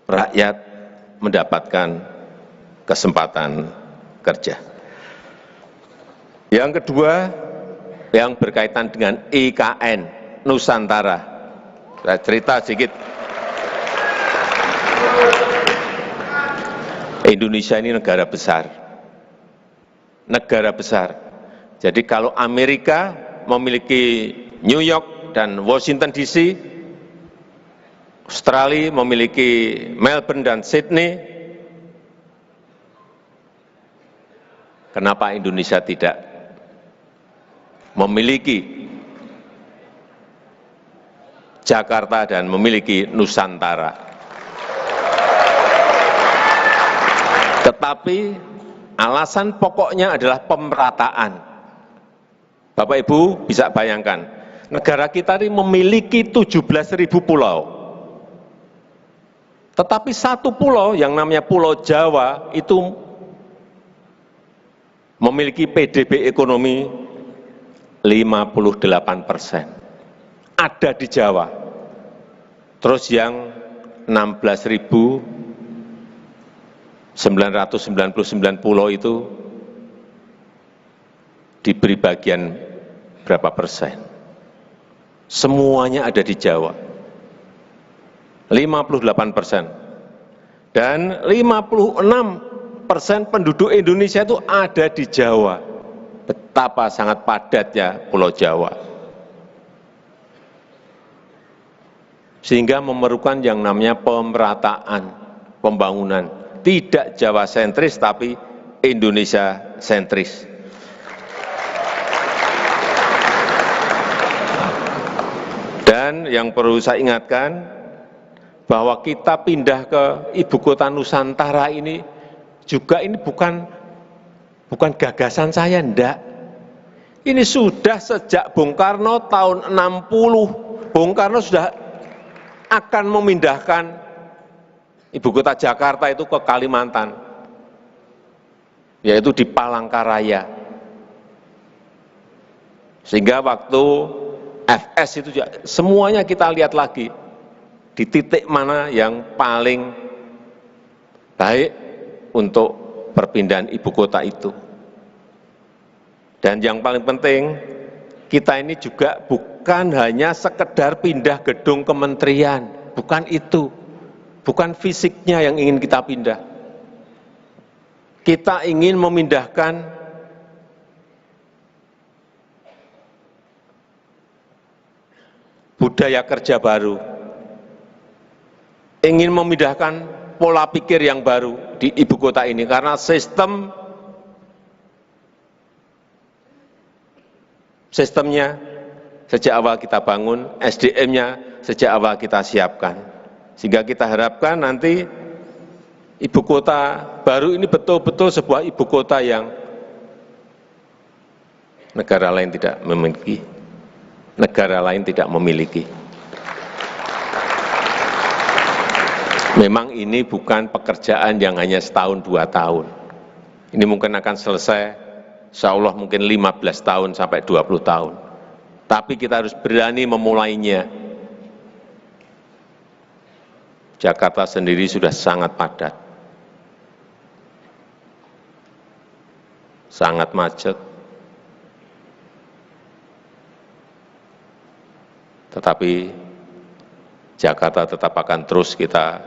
rakyat mendapatkan kesempatan kerja. Yang kedua, yang berkaitan dengan IKN Nusantara. Saya cerita sedikit. Indonesia ini negara besar. Negara besar. Jadi kalau Amerika memiliki New York dan Washington DC, Australia memiliki Melbourne dan Sydney, kenapa Indonesia tidak memiliki Jakarta dan memiliki Nusantara? Tetapi alasan pokoknya adalah pemerataan. Bapak Ibu bisa bayangkan, negara kita ini memiliki 17.000 pulau. Tetapi satu pulau yang namanya Pulau Jawa itu memiliki PDB ekonomi 58%. Ada di Jawa. Terus yang 16.999 pulau itu diberi bagian berapa persen? Semuanya ada di Jawa. 58%. Dan 56% penduduk Indonesia itu ada di Jawa. Betapa sangat padatnya Pulau Jawa. Sehingga memerlukan yang namanya pemerataan, pembangunan. Tidak Jawa sentris, tapi Indonesia sentris. Dan yang perlu saya ingatkan, bahwa kita pindah ke ibu kota Nusantara ini juga ini bukan gagasan saya, enggak. Ini sudah sejak Bung Karno tahun 60, Bung Karno sudah akan memindahkan ibu kota Jakarta itu ke Kalimantan, yaitu di Palangkaraya. Sehingga waktu FS itu juga, semuanya kita lihat lagi di titik mana yang paling baik untuk perpindahan ibu kota itu. Dan yang paling penting, kita ini juga bukan hanya sekedar pindah gedung kementerian, bukan itu, bukan fisiknya yang ingin kita pindah. Kita ingin memindahkan budaya kerja baru, ingin memindahkan pola pikir yang baru di ibu kota ini, karena sistemnya sejak awal kita bangun, SDM-nya sejak awal kita siapkan, sehingga kita harapkan nanti ibu kota baru ini betul-betul sebuah ibu kota yang negara lain tidak memiliki. Negara lain tidak memiliki. Memang ini bukan pekerjaan yang hanya setahun, 2 tahun. Ini mungkin akan selesai, insya Allah mungkin 15 tahun sampai 20 tahun. Tapi kita harus berani memulainya. Jakarta sendiri sudah sangat padat. Sangat macet. Tetapi Jakarta tetap akan terus kita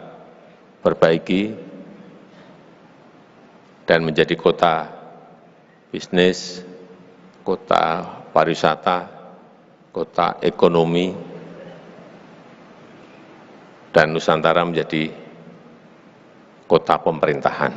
perbaiki dan menjadi kota bisnis, kota pariwisata, kota ekonomi, dan Nusantara menjadi kota pemerintahan.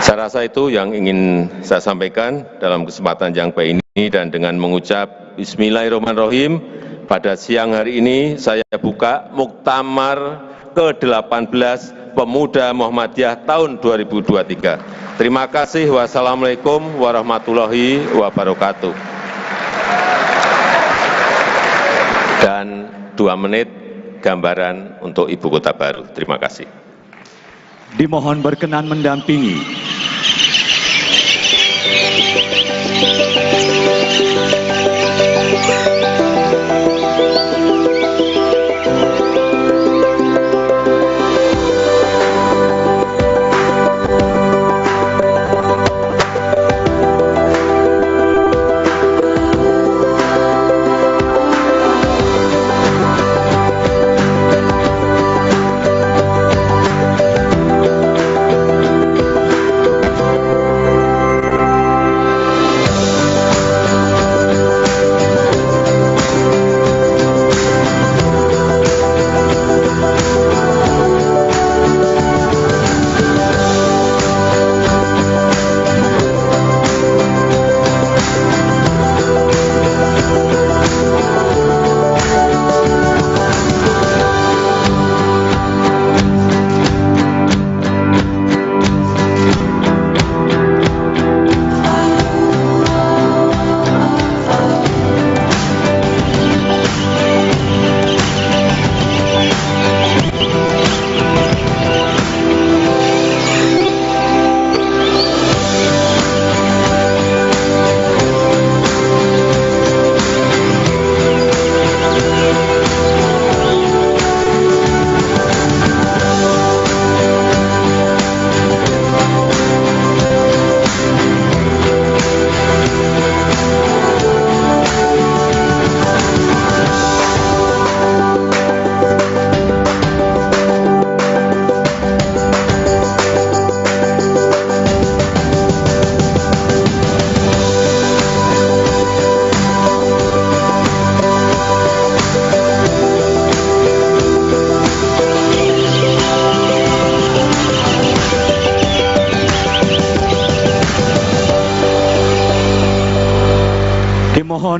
Saya rasa itu yang ingin saya sampaikan dalam kesempatan yang baik ini. Dan dengan mengucap Bismillahirrahmanirrahim, pada siang hari ini saya buka Muktamar ke-18 Pemuda Muhammadiyah tahun 2023. Terima kasih. Wassalamualaikum warahmatullahi wabarakatuh. Dan 2 menit gambaran untuk ibu kota baru. Terima kasih. Dimohon berkenan mendampingi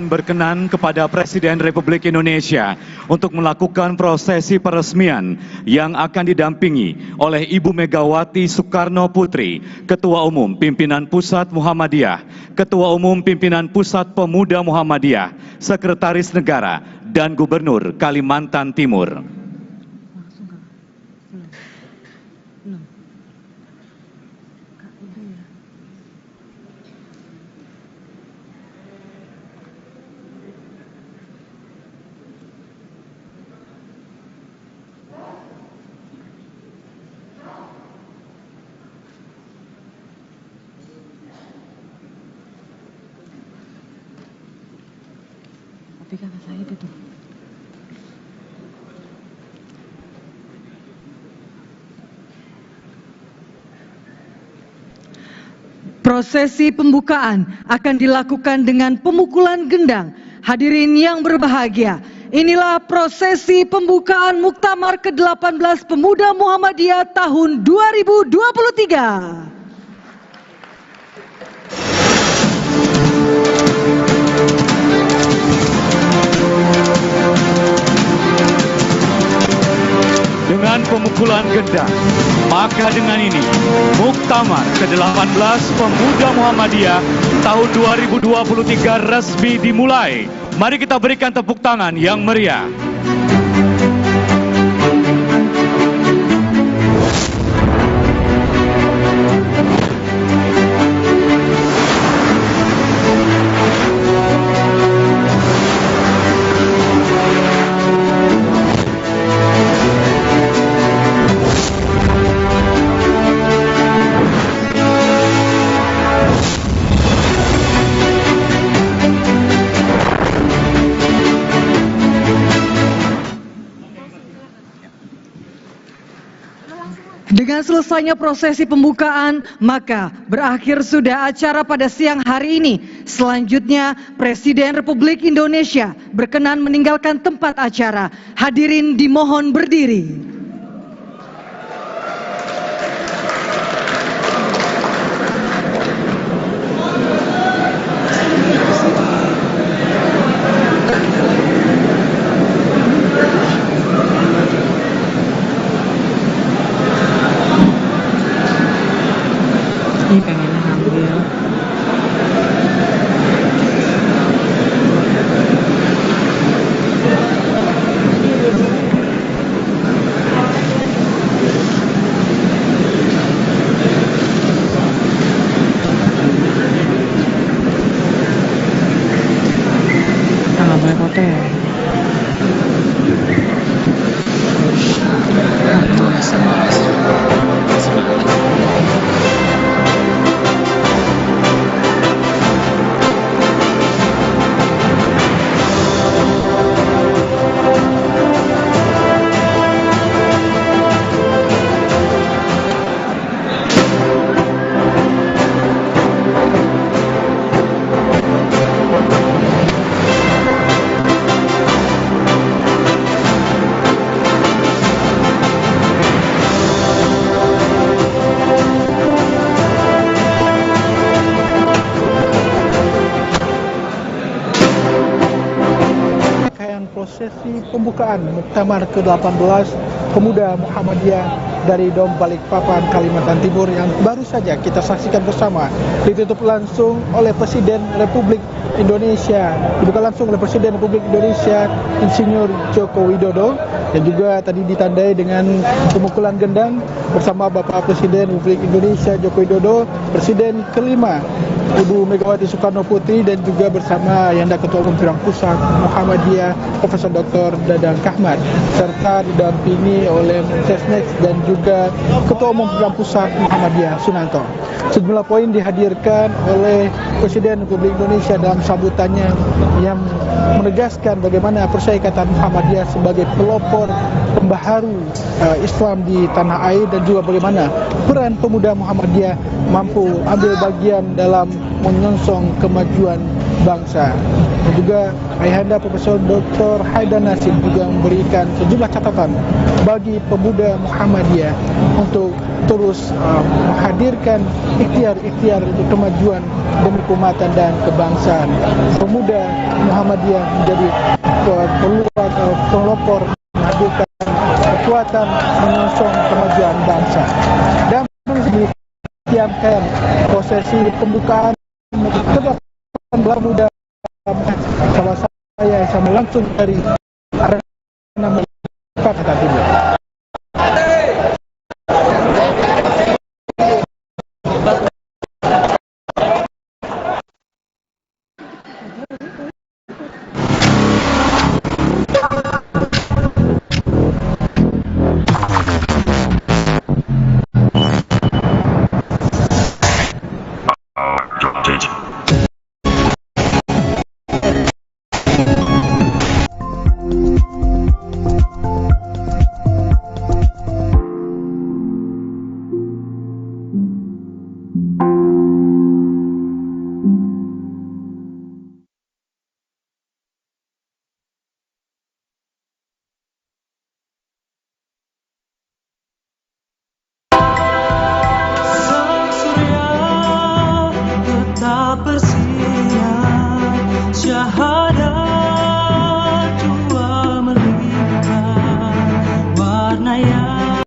akan berkenan kepada Presiden Republik Indonesia untuk melakukan prosesi peresmian yang akan didampingi oleh Ibu Megawati Soekarno Putri, Ketua Umum Pimpinan Pusat Muhammadiyah, Ketua Umum Pimpinan Pusat Pemuda Muhammadiyah, Sekretaris Negara, dan Gubernur Kalimantan Timur. Prosesi pembukaan akan dilakukan dengan pemukulan gendang. Hadirin yang berbahagia, inilah prosesi pembukaan Muktamar ke-18 Pemuda Muhammadiyah tahun 2023. Dengan pemukulan gendang, maka dengan ini Muktamar ke-18 Pemuda Muhammadiyah tahun 2023 resmi dimulai. Mari kita berikan tepuk tangan yang meriah. Dengan selesainya prosesi pembukaan, maka berakhir sudah acara pada siang hari ini. Selanjutnya, Presiden Republik Indonesia berkenan meninggalkan tempat acara. Hadirin dimohon berdiri. Ini pengen hamil. Nggak boleh foto ya. Prosesi pembukaan Muktamar ke-18 Pemuda Muhammadiyah dari Dom Balikpapan, Kalimantan Timur yang baru saja kita saksikan bersama ditutup langsung oleh Presiden Republik Indonesia, dibuka langsung oleh Presiden Republik Indonesia Insinyur Joko Widodo, dan juga tadi ditandai dengan pemukulan gendang bersama Bapak Presiden Republik Indonesia Joko Widodo, Presiden kelima Ibu Megawati Soekarno Putri, dan juga bersama Yanda Ketua Umum Pimpinan Pusat Muhammadiyah Profesor Dr. Dadang Kahmat, serta didampingi oleh Mensesnek dan juga Ketua Umum Pimpinan Pusat Muhammadiyah Sunanto. Sejumlah poin dihadirkan oleh Presiden Republik Indonesia dalam sambutannya yang menegaskan bagaimana persyaratan Muhammadiyah sebagai pelopor pembaharu Islam di tanah air, dan juga bagaimana peran pemuda Muhammadiyah mampu ambil bagian dalam menyongsong kemajuan bangsa. Dan juga Ayahanda Profesor Dr. Haidar Nasir juga memberikan sejumlah catatan bagi pemuda Muhammadiyah untuk terus menghadirkan ikhtiar-ikhtiar untuk kemajuan demi keumatan dan kebangsaan. Pemuda Muhammadiyah menjadi pelopor menghadirkan kekuatan menyongsong kemajuan bangsa. Dan diamkan prosesi pembukaan kedatangan belah muda salah saya sama langsung dari arena Jakarta Timur. Bersinar, cahaya